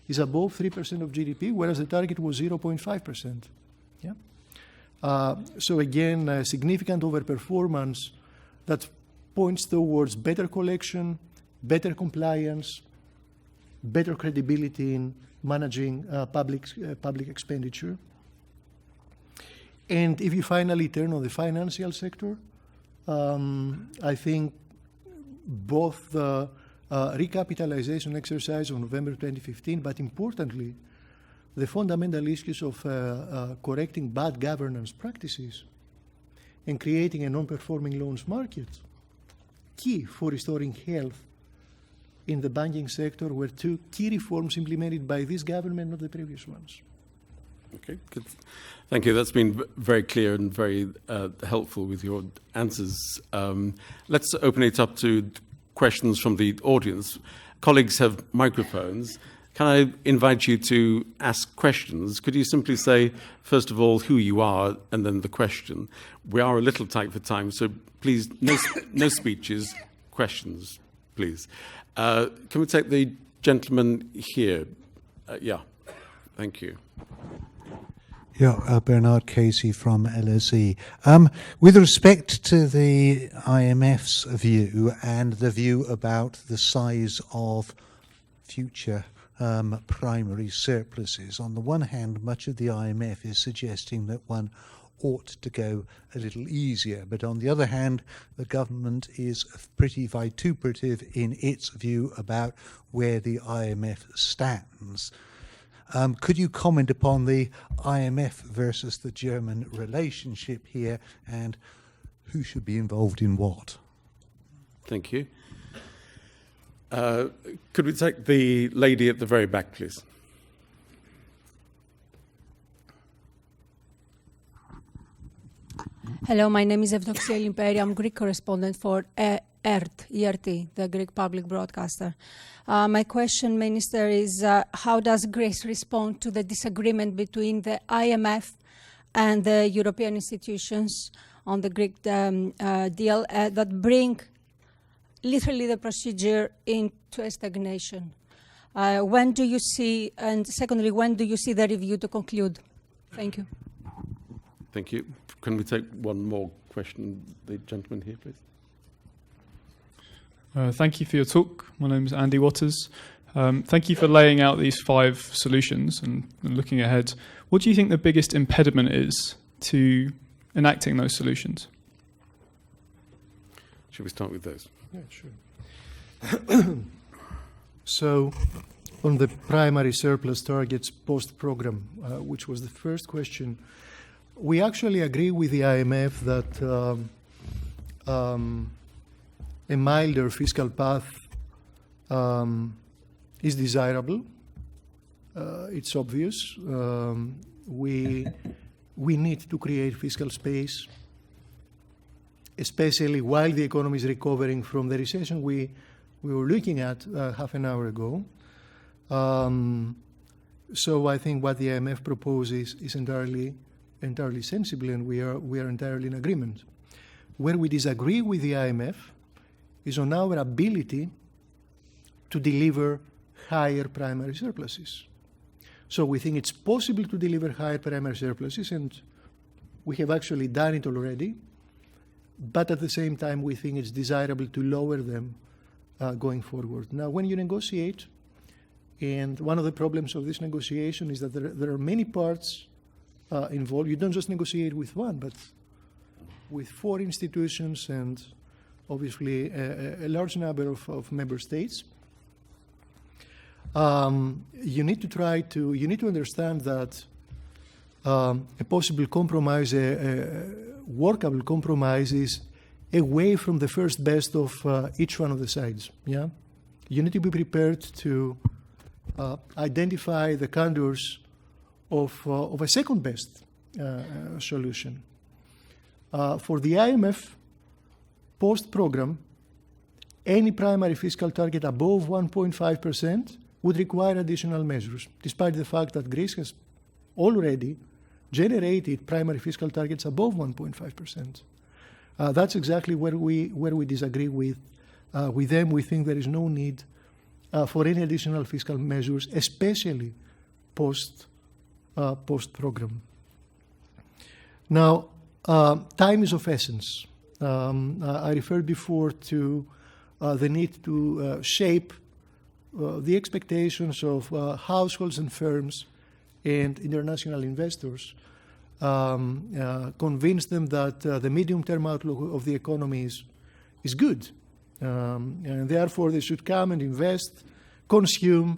Speaker 2: Is above 3% of GDP, whereas the target was 0.5%. Yeah. So again, a significant overperformance that points towards better collection, better compliance, better credibility in managing public expenditure. And if you finally turn on the financial sector, I think both the recapitalization exercise of November 2015, but importantly, the fundamental issues of correcting bad governance practices and creating a non-performing loans market, key for restoring health in the banking sector, were two key reforms implemented by this government, not the previous ones.
Speaker 1: Okay, good. Thank you. That's been very clear and very helpful with your answers. Let's open it up to questions from the audience. Colleagues have microphones. Can I invite you to ask questions? Could you simply say, first of all, who you are and then the question? We are a little tight for time, so please, no speeches, questions, please. Can we take the gentleman here? Yeah, thank you.
Speaker 3: Yeah, Bernard Casey from LSE. With respect to the IMF's view and the view about the size of future primary surpluses, on the one hand, much of the IMF is suggesting that one ought to go a little easier, but on the other hand, the government is pretty vituperative in its view about where the IMF stands. Could you comment upon the IMF versus the German relationship here and who should be involved in what?
Speaker 1: Thank you. Could we take the lady at the very back, please?
Speaker 4: Hello, my name is Evdoxia Limperi. I'm Greek correspondent for ERT, the Greek public broadcaster. My question, Minister, is how does Greece respond to the disagreement between the IMF and the European institutions on the Greek deal that bring literally the procedure into a stagnation? When do you see, and secondly, when do you see the review to conclude? Thank you.
Speaker 1: Thank you. Can we take one more question? The gentleman here, please.
Speaker 5: Thank you for your talk. My name is Andy Waters. Thank you for laying out these 5 solutions and looking ahead. What do you think the biggest impediment is to enacting those solutions?
Speaker 1: Should we start with those?
Speaker 2: Yeah, sure. So, on the primary surplus targets post-program, which was the first question, we actually agree with the IMF that a milder fiscal path is desirable. It's obvious. We need to create fiscal space, especially while the economy is recovering from the recession we were looking at half an hour ago. So I think what the IMF proposes is entirely sensible, and we are entirely in agreement. Where we disagree with the IMF is on our ability to deliver higher primary surpluses. So we think it's possible to deliver higher primary surpluses, and we have actually done it already. But at the same time, we think it's desirable to lower them going forward. Now, when you negotiate, and one of the problems of this negotiation is that there are many parts involved. You don't just negotiate with one, but with 4 institutions and obviously a large number of member states. You need to understand that a possible compromise, a workable compromise, is away from the first best of each one of the sides. Yeah, you need to be prepared to identify the contours of a second best solution. For the IMF post-program, any primary fiscal target above 1.5% would require additional measures, despite the fact that Greece has already generated primary fiscal targets above 1.5%. That's exactly where we disagree with them. We think there is no need for any additional fiscal measures, especially post-program. Now, time is of essence. I referred before to the need to shape the expectations of households and firms and international investors, convince them that the medium-term outlook of the economy is good. And therefore, they should come and invest, consume,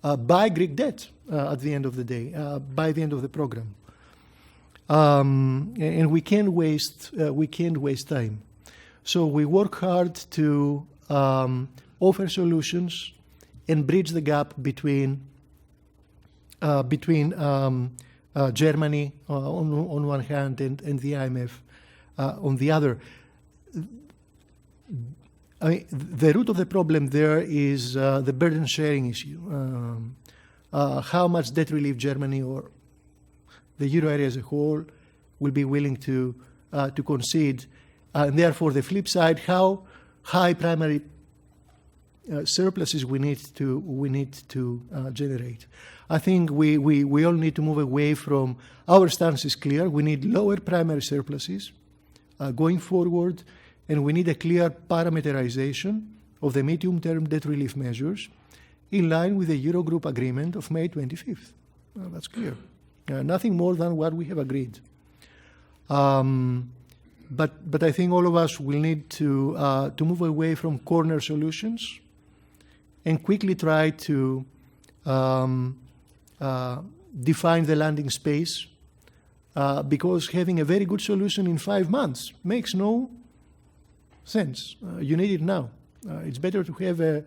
Speaker 2: buy Greek debt at the end of the day, by the end of the program. And we can't waste time. So we work hard to offer solutions and bridge the gap between Germany on one hand and the IMF on the other. I mean, the root of the problem there is the burden sharing issue. How much debt relief Germany or the euro area as a whole will be willing to concede, and therefore the flip side, how high primary surpluses we need to generate. I think we all need to move away from, our stance is clear, we need lower primary surpluses going forward, and we need a clear parameterization of the medium-term debt relief measures in line with the Eurogroup agreement of May 25th. That's clear. Nothing more than what we have agreed. But I think all of us will need to move away from corner solutions and quickly try to define the landing space, because having a very good solution in 5 months makes no sense. You need it now. It's better to have a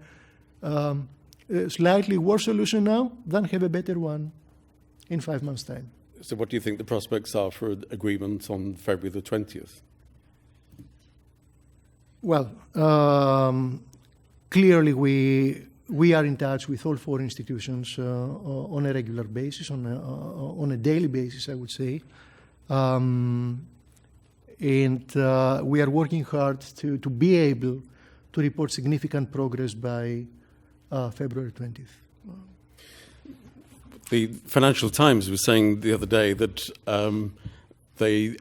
Speaker 2: slightly worse solution now than have a better one in 5 months' time.
Speaker 1: So what do you think the prospects are for agreement on February the 20th?
Speaker 2: Well, clearly we are in touch with all 4 institutions on a regular basis, on a daily basis, I would say. And we are working hard to be able to report significant progress by February 20th.
Speaker 1: The Financial Times was saying the other day that they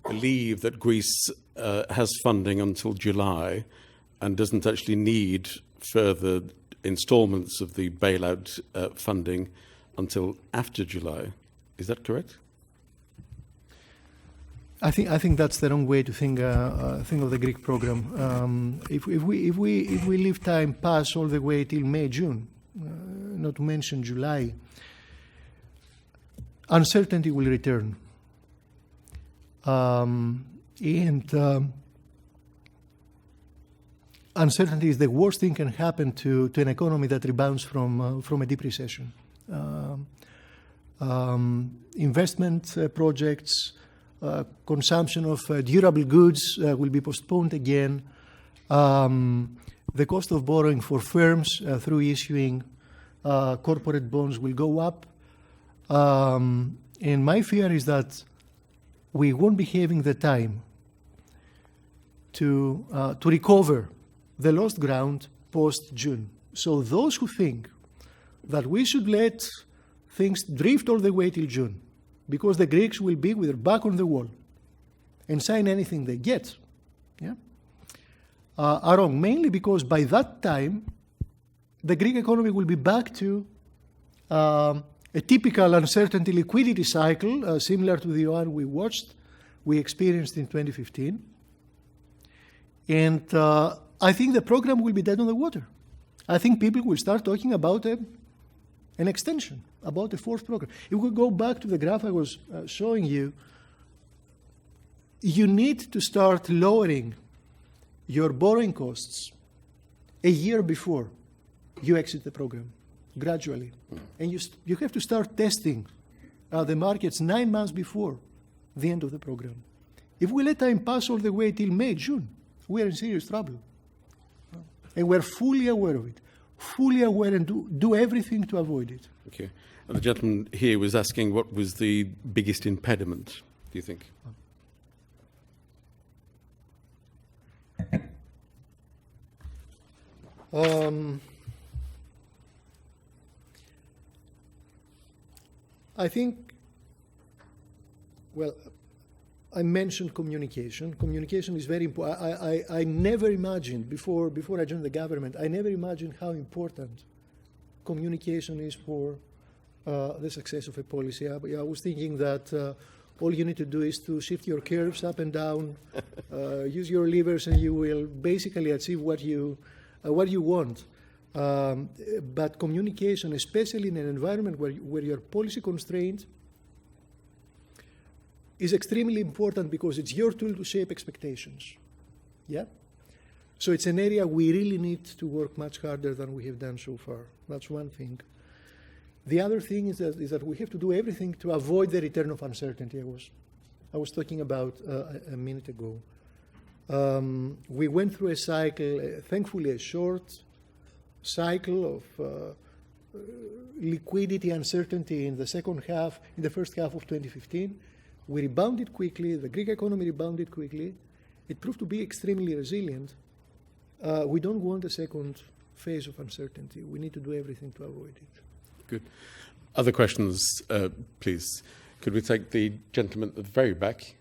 Speaker 1: believe that Greece has funding until July and doesn't actually need further installments of the bailout funding until after July. Is that correct?
Speaker 2: I think that's the wrong way to think of the Greek program. If we leave time pass all the way till May, June, not to mention July, uncertainty will return. Uncertainty is the worst thing can happen to an economy that rebounds from a deep recession. Investment projects, consumption of durable goods will be postponed again. The cost of borrowing for firms through issuing corporate bonds will go up. And my fear is that we won't be having the time to recover the lost ground post-June. So those who think that we should let things drift all the way till June, because the Greeks will be with their back on the wall and sign anything they get, are wrong, mainly because by that time, the Greek economy will be back to a typical uncertainty liquidity cycle, similar to the one we experienced in 2015. And I think the program will be dead on the water. I think people will start talking about an extension, about a fourth program. If we go back to the graph I was showing you, you need to start lowering your borrowing costs a year before you exit the program, gradually. And you have to start testing the markets 9 months before the end of the program. If we let time pass all the way till May, June, we are in serious trouble. And we're fully aware of it, fully aware, and do everything to avoid it.
Speaker 1: Okay. And the gentleman here was asking what was the biggest impediment, do you think?
Speaker 2: I think, well, I mentioned communication. Communication is very important. I never imagined, before I joined the government, I never imagined how important communication is for the success of a policy. I was thinking that all you need to do is to shift your curves up and down, use your levers, and you will basically achieve what you want. But communication, especially in an environment where you're policy constrained, is extremely important because it's your tool to shape expectations. Yeah? So it's an area we really need to work much harder than we have done so far. That's one thing. The other thing is that we have to do everything to avoid the return of uncertainty I was talking about a minute ago. We went through a cycle, thankfully a short cycle of liquidity uncertainty in the first half of 2015. We rebounded quickly, the Greek economy rebounded quickly. It proved to be extremely resilient. We don't want a second phase of uncertainty. We need to do everything to avoid it.
Speaker 1: Good. Other questions, please? Could we take the gentleman at the very back?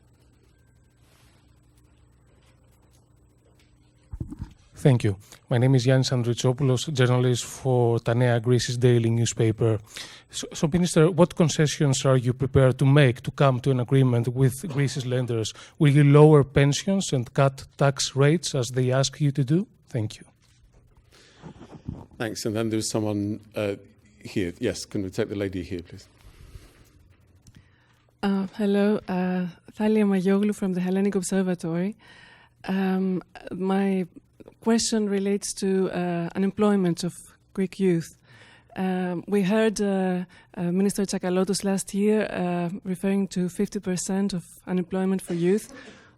Speaker 6: Thank you. My name is Yannis Andritzopoulos, journalist for Ta Nea Greece's daily newspaper. So, Minister, what concessions are you prepared to make to come to an agreement with Greece's lenders? Will you lower pensions and cut tax rates as they ask you to do? Thank you.
Speaker 1: Thanks. And then there's someone here. Yes, can we take the lady here, please?
Speaker 7: Hello, Thalia Mayoglu from the Hellenic Observatory. My question relates to unemployment of Greek youth. We heard Minister Tsakalotos last year referring to 50% of unemployment for youth,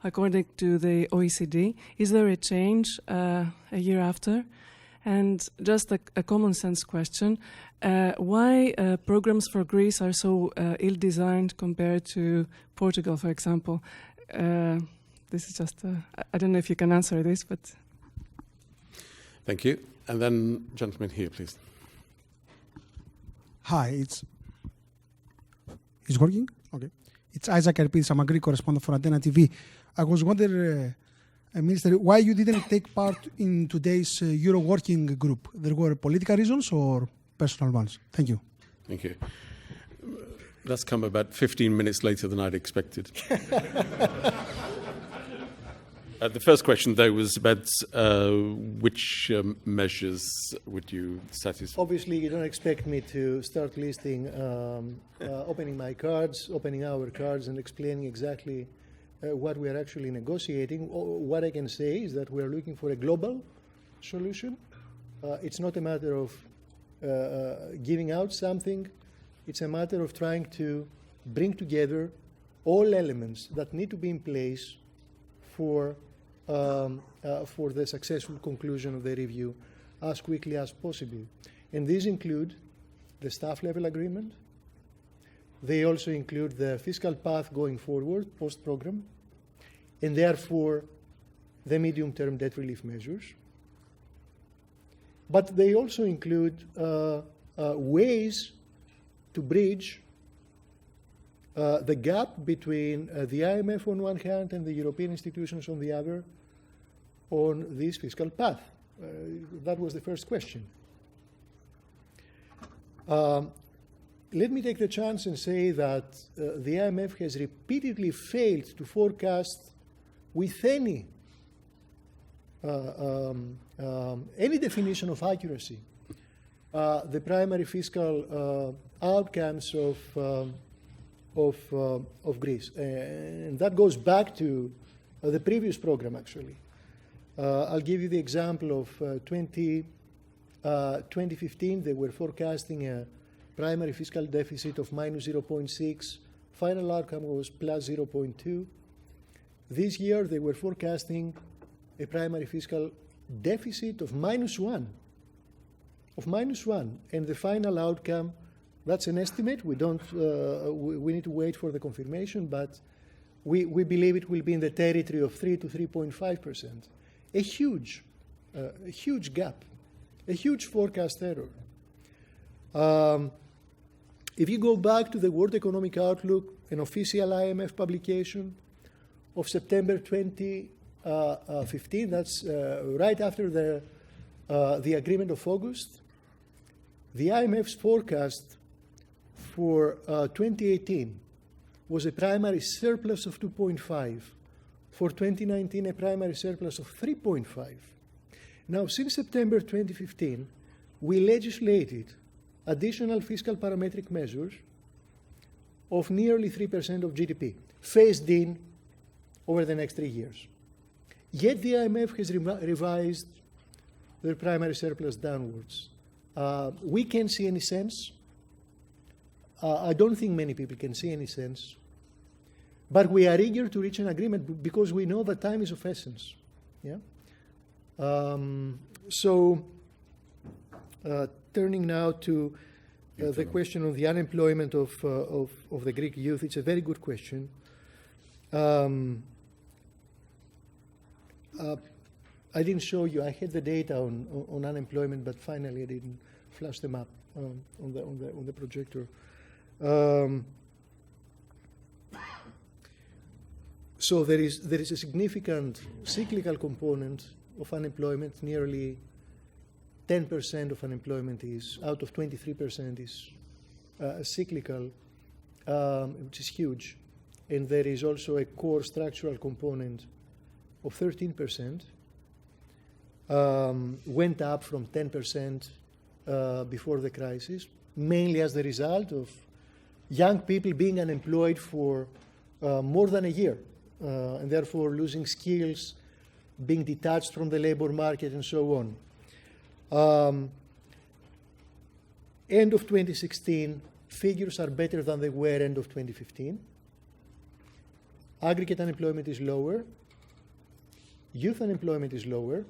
Speaker 7: according to the OECD. Is there a change a year after? And just a common sense question, why programs for Greece are so ill-designed compared to Portugal, for example? This is just, I don't know if you can answer this, but...
Speaker 1: Thank you. And then, gentleman here, please.
Speaker 8: Hi, it's working? Okay. It's Isaac Erpidis, I'm a Greek correspondent for Antenna TV. I was wondering, Minister, why you didn't take part in today's Euro working group? There were political reasons or personal ones? Thank you.
Speaker 1: Thank you. That's come about 15 minutes later than I'd expected. The first question, though, was about which measures would you satisfy?
Speaker 2: Obviously, you don't expect me to start listing, opening our cards, and explaining exactly what we are actually negotiating. What I can say is that we are looking for a global solution. It's not a matter of giving out something. It's a matter of trying to bring together all elements that need to be in place for the successful conclusion of the review as quickly as possible. And these include the staff level agreement. They also include the fiscal path going forward, post-program, and therefore the medium-term debt relief measures. But they also include ways to bridge the gap between the IMF on one hand and the European institutions on the other on this fiscal path. That was the first question. Let me take the chance and say that the IMF has repeatedly failed to forecast with any definition of accuracy the primary fiscal outcomes of Greece. And that goes back to the previous program, actually. I'll give you the example of 2015. They were forecasting a primary fiscal deficit of minus 0.6. Final outcome was plus 0.2. This year, they were forecasting a primary fiscal deficit of minus 1. And the final outcome, that's an estimate. We don't. We need to wait for the confirmation, but we believe it will be in the territory of 3 to 3.5%. A huge gap, a huge forecast error. If you go back to the World Economic Outlook, an official IMF publication of September 2015, that's right after the agreement of August, the IMF's forecast for 2018 was a primary surplus of 2.5. For 2019, a primary surplus of 3.5. Now, since September 2015, we legislated additional fiscal parametric measures of nearly 3% of GDP, phased in over the next 3 years. Yet the IMF has revised their primary surplus downwards. We can't see any sense. I don't think many people can see any sense. But we are eager to reach an agreement because we know that time is of essence. Yeah. Turning now to the question of the unemployment of the Greek youth, it's a very good question. I didn't show you. I had the data on unemployment, but finally I didn't flash them up on the projector. So there is a significant cyclical component of unemployment. Nearly 10% of unemployment is, out of 23%, is cyclical, which is huge. And there is also a core structural component of 13%, went up from 10% before the crisis, mainly as the result of young people being unemployed for more than a year, and therefore losing skills, being detached from the labor market, and so on. End of 2016, figures are better than they were end of 2015. Aggregate unemployment is lower. Youth unemployment is lower.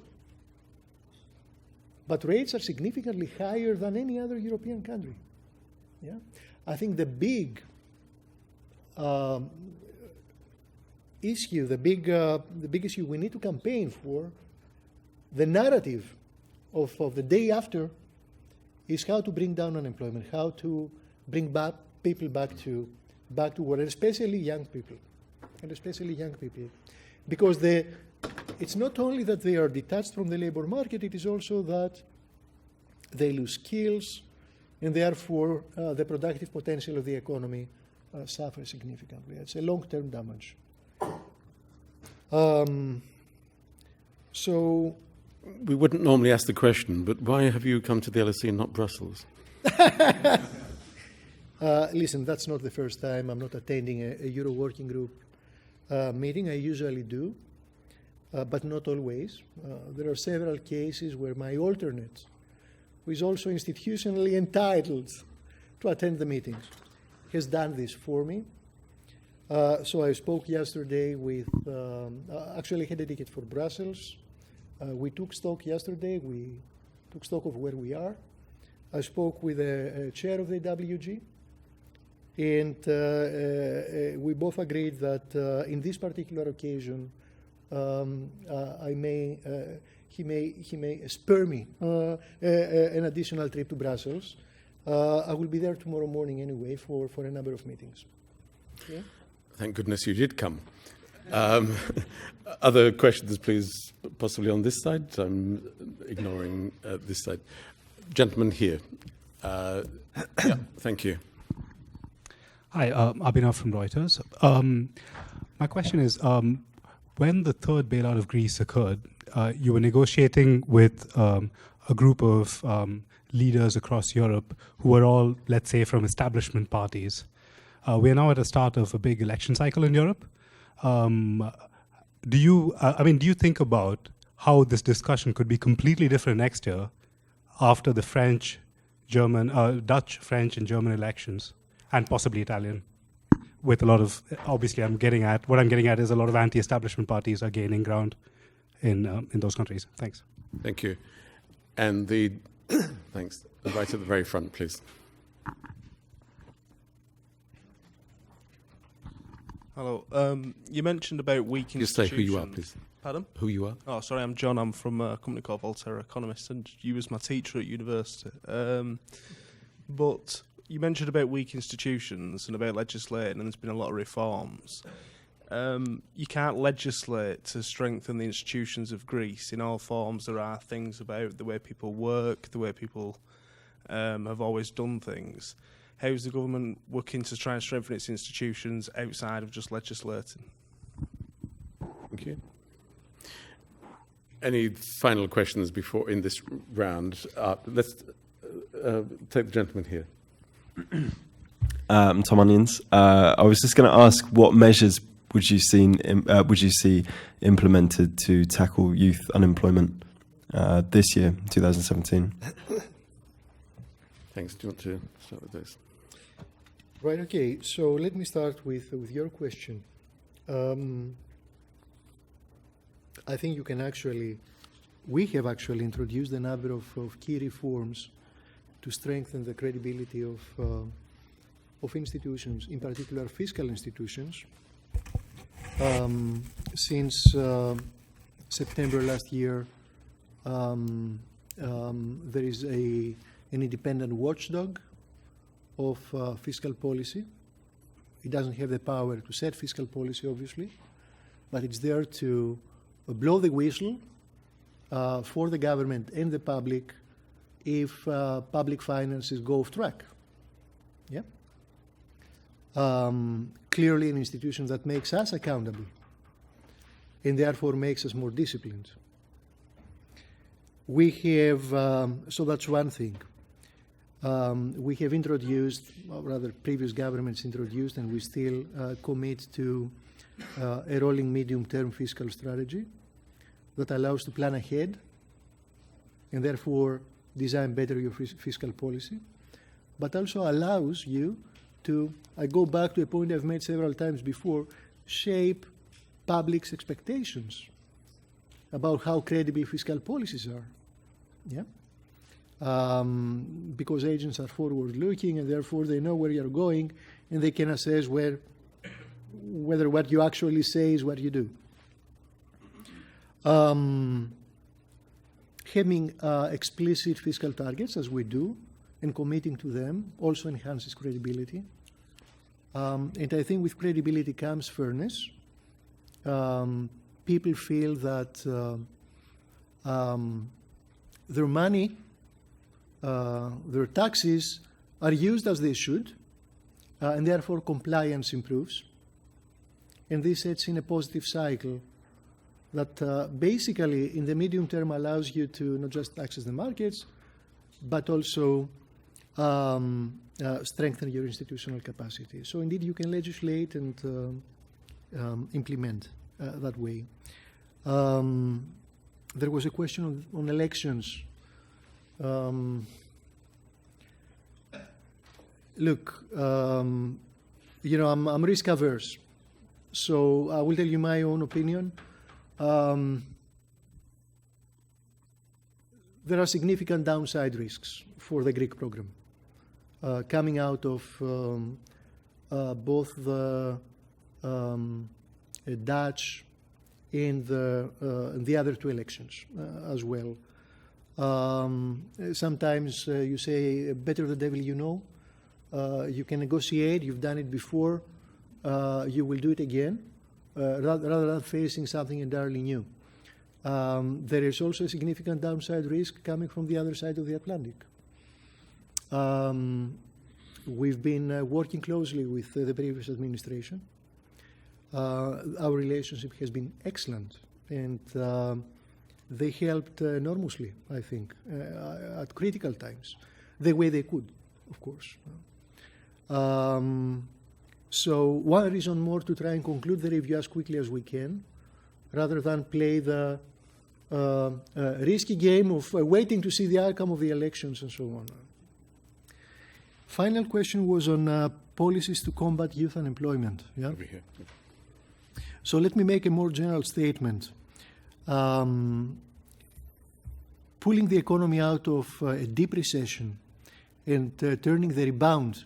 Speaker 2: But rates are significantly higher than any other European country. Yeah? I think the big issue, the big issue we need to campaign for, the narrative of the day after, is how to bring down unemployment, how to bring back people back to work, and especially young people, because it's not only that they are detached from the labor market, it is also that they lose skills, and therefore the productive potential of the economy suffers significantly. It's a long-term damage. So
Speaker 1: we wouldn't normally ask the question, but why have you come to the LSE and not Brussels?
Speaker 2: Listen, that's not the first time I'm not attending a Euro Working Group meeting. I usually do, but not always. There are several cases where my alternate, who is also institutionally entitled to attend the meetings, has done this for me. So I spoke yesterday with, actually had a ticket for Brussels. We took stock yesterday. We took stock of where we are. I spoke with the chair of the WG, and we both agreed that in this particular occasion, he may spur me an additional trip to Brussels. I will be there tomorrow morning anyway for a number of meetings. Yeah?
Speaker 1: Thank goodness you did come. Other questions, please, possibly on this side. I'm ignoring this side. Gentleman here. Yeah, thank you.
Speaker 9: Hi, Abhinav from Reuters. My question is, when the third bailout of Greece occurred, you were negotiating with a group of leaders across Europe who were all, let's say, from establishment parties. We are now at the start of a big election cycle in Europe. Do you think about how this discussion could be completely different next year after the French, German, Dutch, French, and German elections, and possibly Italian? With a lot of, obviously, what I'm getting at is a lot of anti-establishment parties are gaining ground in those countries. Thanks.
Speaker 1: Thank you. And thanks. Right at the very front, please.
Speaker 10: Hello. You mentioned about weak institutions.
Speaker 1: Just say who you are, please.
Speaker 10: Pardon?
Speaker 1: Who you are?
Speaker 10: Oh, sorry, I'm John. I'm from a company called Voltaire Economists, and you was my teacher at university. But you mentioned about weak institutions and about legislating, and there's been a lot of reforms. You can't legislate to strengthen the institutions of Greece. In all forms, there are things about the way people work, the way people have always done things. How's the government working to try and strengthen its institutions outside of just legislating?
Speaker 1: Thank you. Any final questions before in this round? Let's take the gentleman here.
Speaker 11: Tom Onions. I was just going to ask, what measures would you see implemented to tackle youth unemployment this year, 2017?
Speaker 1: Thanks. Do you want to start with this?
Speaker 2: Right, okay. So let me start with your question. I think we have actually introduced a number of key reforms to strengthen the credibility of institutions, in particular fiscal institutions. Since September last year, there is an independent watchdog of fiscal policy. It doesn't have the power to set fiscal policy, obviously, but it's there to blow the whistle for the government and the public if public finances go off track. Yeah. Clearly an institution that makes us accountable and therefore makes us more disciplined. We have, so that's one thing. We have introduced, or rather previous governments introduced, and we still commit to a rolling medium-term fiscal strategy that allows to plan ahead and therefore design better your fiscal policy, but also allows you to, I go back to a point I've made several times before, shape public's expectations about how credible fiscal policies are. Yeah? Because agents are forward-looking and therefore they know where you're going and they can assess whether what you actually say is what you do. Having explicit fiscal targets, as we do, and committing to them also enhances credibility. And I think with credibility comes fairness. People feel that their money, their taxes are used as they should, and therefore compliance improves. And this sets in a positive cycle that basically in the medium term allows you to not just access the markets, but also strengthen your institutional capacity. So indeed you can legislate and implement that way. There was a question on elections. Look, you know, I'm risk averse, so I will tell you my own opinion. There are significant downside risks for the Greek program coming out of both the Dutch in the other two elections as well. Sometimes you say, better the devil you know. You can negotiate, you've done it before, you will do it again, rather than facing something entirely new. There is also a significant downside risk coming from the other side of the Atlantic. We've been working closely with the previous administration. Our relationship has been excellent, and they helped enormously, I think, at critical times, the way they could, of course. So one reason more to try and conclude the review as quickly as we can, rather than play the risky game of waiting to see the outcome of the elections and so on. Final question was on policies to combat youth unemployment. Yeah?
Speaker 1: Over here.
Speaker 2: So let me make a more general statement. Pulling the economy out of a deep recession and turning the rebound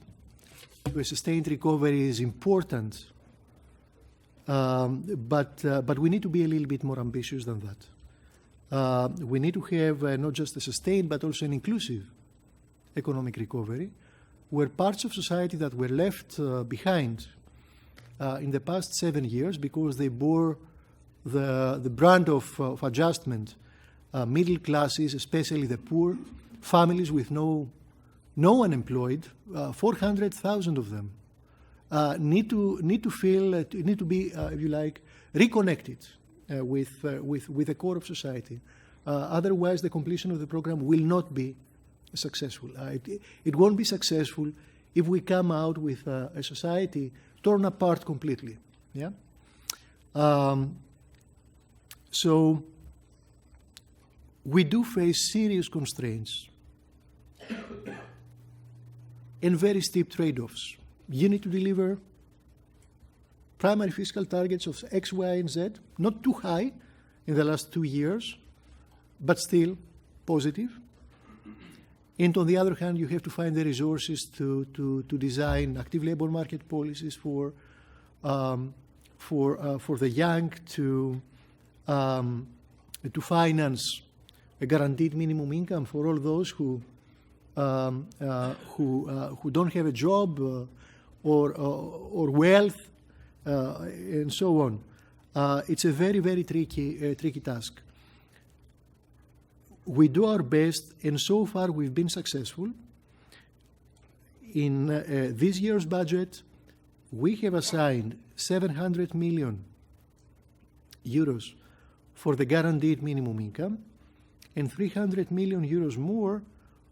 Speaker 2: to a sustained recovery is important, but we need to be a little bit more ambitious than that. We need to have not just a sustained but also an inclusive economic recovery, where parts of society that were left behind in the past 7 years because they bore the brand of adjustment, middle classes, especially the poor, families with no unemployed, 400,000 of them, need to be, if you like, reconnected with the core of society. Otherwise, the completion of the program will not be successful. It won't be successful if we come out with a society torn apart completely. Yeah. So we do face serious constraints and very steep trade-offs. You need to deliver primary fiscal targets of X, Y, and Z, not too high in the last 2 years, but still positive. And on the other hand, you have to find the resources to design active labor market policies for the young, to finance a guaranteed minimum income for all those who don't have a job or wealth, and so on. It's a very, very tricky task. We do our best, and so far we've been successful. In this year's budget, we have assigned 700 million euros for the guaranteed minimum income and 300 million euros more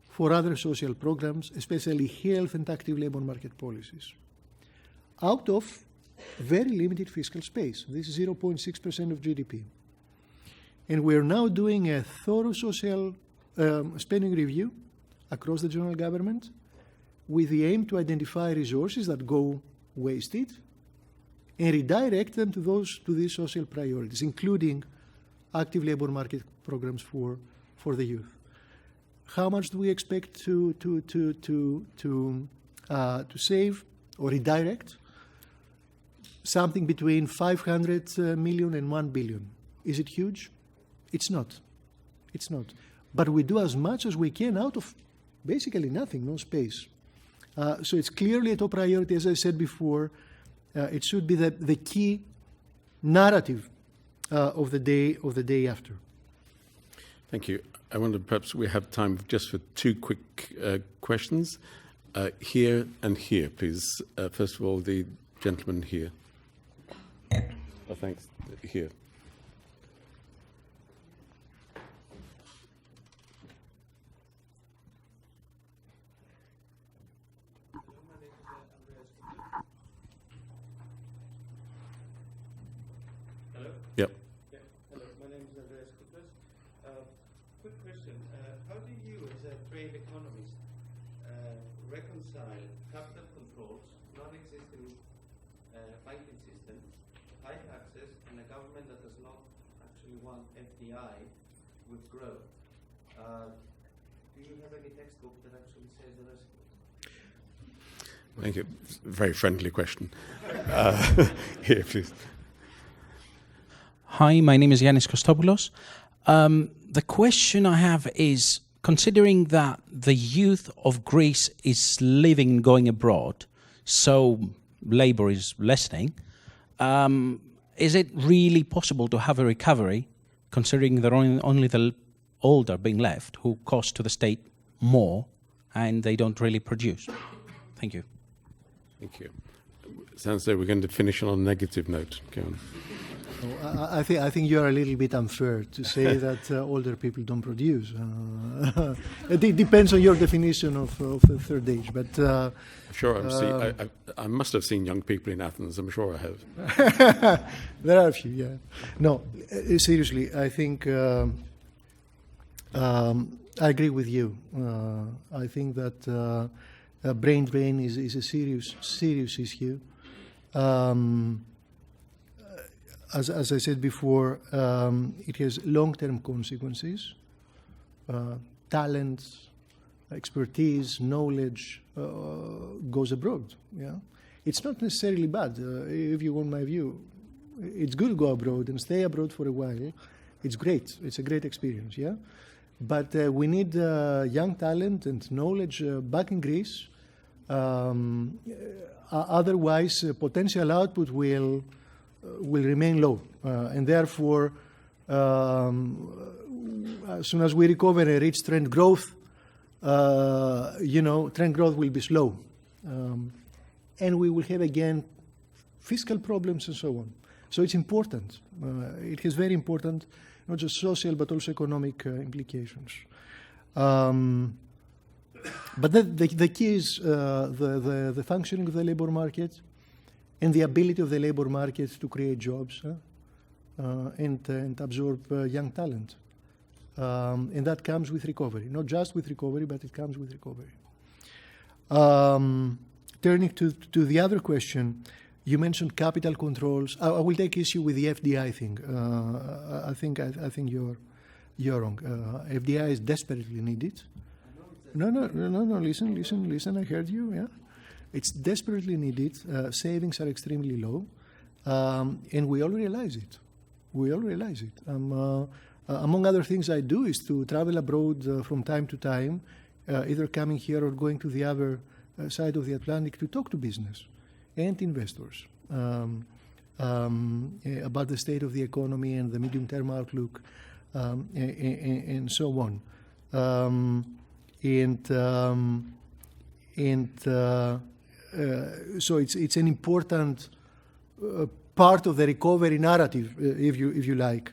Speaker 2: for other social programs, especially health and active labor market policies, out of very limited fiscal space. This is 0.6% of GDP. And we're now doing a thorough social spending review across the general government with the aim to identify resources that go wasted and redirect them to these social priorities, including active labor market programs for the youth. How much do we expect to save or redirect? Something between 500 million and 1 billion. Is it huge? It's not. It's not. But we do as much as we can out of basically nothing, no space. So it's clearly a top priority, as I said before. It should be the key narrative of the day after.
Speaker 1: Thank you. I wonder perhaps we have time just for 2 quick questions. Here and here, please. First of all, the gentleman here. Oh, thanks. Here.
Speaker 12: Hello?
Speaker 1: Yep.
Speaker 12: Yeah. Hello, my name is Andreas Kutlas. Quick question. How do you, as a trade economist, reconcile capital controls, non-existing banking system, high taxes, and a government that does not actually want FDI with growth? Do you have any textbook that actually says the recipe?
Speaker 1: Thank you. Very friendly question. Here, please.
Speaker 13: Hi, my name is Yannis Kostopoulos. The question I have is, considering that the youth of Greece is living and going abroad, so labour is lessening, is it really possible to have a recovery, considering that only the old are being left, who cost to the state more, and they don't really produce? Thank you.
Speaker 1: Thank you. Sounds like we're going to finish on a negative note. Go on.
Speaker 2: I think you are a little bit unfair to say that older people don't produce. It depends on your definition of the third age. But
Speaker 1: sure, I must have seen young people in Athens. I'm sure I have.
Speaker 2: There are a few, yeah. No, seriously, I think I agree with you. I think that brain drain is a serious issue. As I said before, it has long-term consequences. Talent, expertise, knowledge goes abroad. Yeah, it's not necessarily bad. If you want my view, it's good to go abroad and stay abroad for a while. It's great. It's a great experience. Yeah, but we need young talent and knowledge back in Greece. Otherwise, potential output will remain low, and therefore, as soon as we recover and reach trend growth, trend growth will be slow, and we will have again fiscal problems and so on. So it's important. It has very important, not just social but also economic implications. But the key is the functioning of the labor market and the ability of the labor market to create jobs and absorb young talent. And that comes with recovery, not just with recovery, but it comes with recovery. Turning to the other question, you mentioned capital controls. I will take issue with the FDI thing. I think you're wrong. FDI is desperately needed. No. Listen. I heard you. Yeah. It's desperately needed. Savings are extremely low, and we all realize it. Among other things I do is to travel abroad from time to time, either coming here or going to the other side of the Atlantic to talk to business and investors about the state of the economy and the medium-term outlook and so on. So it's an important part of the recovery narrative, if you like.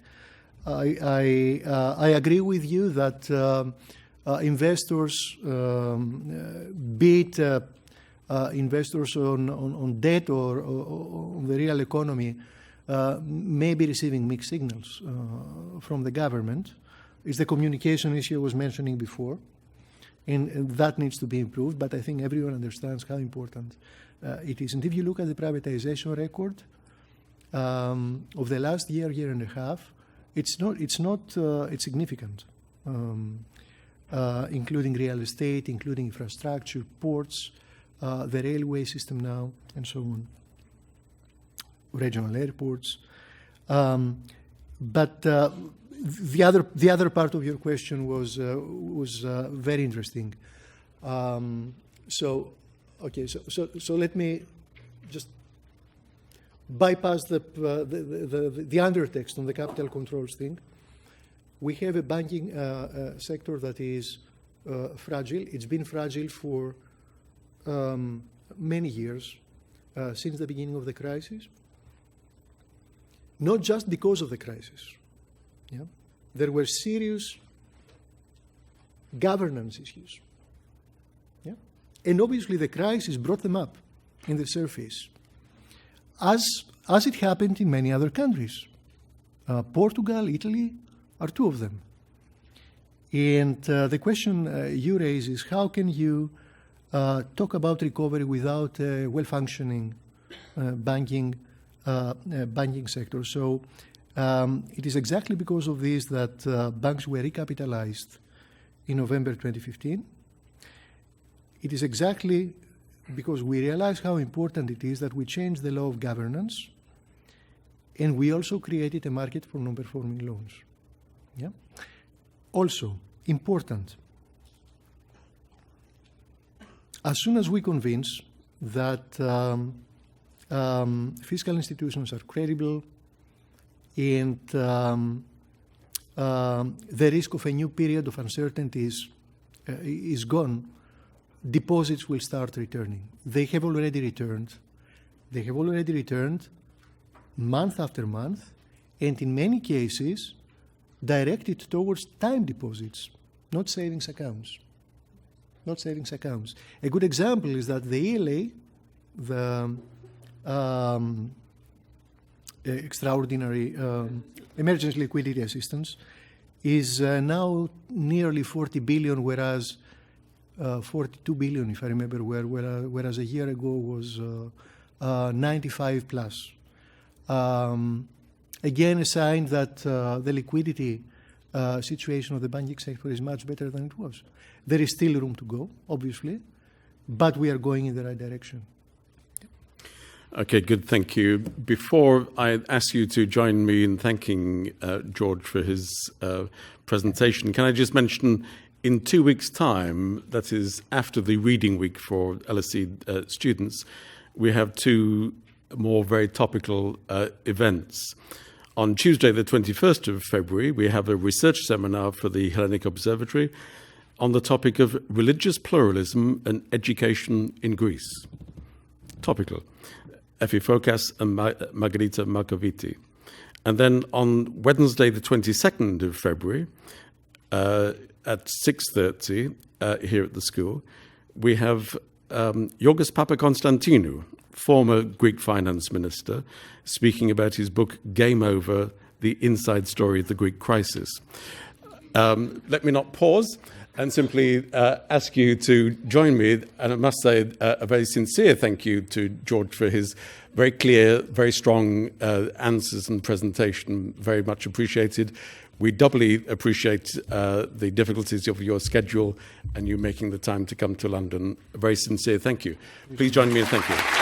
Speaker 2: I agree with you that investors, be it investors on debt or on the real economy, may be receiving mixed signals from the government. It's the communication issue I was mentioning before. And that needs to be improved, but I think everyone understands how important it is. And if you look at the privatization record of the last year and a half, it's significant, including real estate, including infrastructure, ports, the railway system now, and so on, regional airports. But the other part of your question was very interesting. So let me just bypass the undertext on the capital controls thing. We have a banking sector that is fragile. It's been fragile for many years, since the beginning of the crisis. Not just because of the crisis. Yeah? There were serious governance issues. Yeah? And obviously the crisis brought them up in the surface, as it happened in many other countries. Portugal, Italy are two of them. And the question you raise is, how can you talk about recovery without a well-functioning banking sector? So it is exactly because of this that banks were recapitalized in November 2015. It is exactly because we realize how important it is that we change the law of governance And we also created a market for non-performing loans. Yeah. Also, important, as soon as we convince that fiscal institutions are credible and the risk of a new period of uncertainty is gone, deposits will start returning. They have already returned. They have already returned month after month, and in many cases directed towards time deposits, not savings accounts. Not savings accounts. A good example is that the ELA, the extraordinary emergency liquidity assistance, is now nearly 40 billion, whereas 42 billion, if I remember well, whereas a year ago was 95 plus. Again, a sign that the liquidity situation of the banking sector is much better than it was. There is still room to go, obviously, but we are going in the right direction.
Speaker 1: Okay, good, thank you. Before I ask you to join me in thanking George for his presentation, can I just mention in 2 weeks' time, that is after the reading week for LSE students, we have two more very topical events. On Tuesday, the 21st of February, we have a research seminar for the Hellenic Observatory on the topic of religious pluralism and education in Greece. Topical. Effie Fokas and Margarita Markoviti. And then on Wednesday, the 22nd of February, at 6:30 here at the school, we have Yorgos Papakonstantinou, former Greek finance minister, speaking about his book, Game Over, The Inside Story of the Greek Crisis. Let me not pause and simply ask you to join me. And I must say a very sincere thank you to George for his very clear, very strong answers and presentation. Very much appreciated. We doubly appreciate the difficulties of your schedule and you making the time to come to London. A very sincere thank you. Please join me in thank you.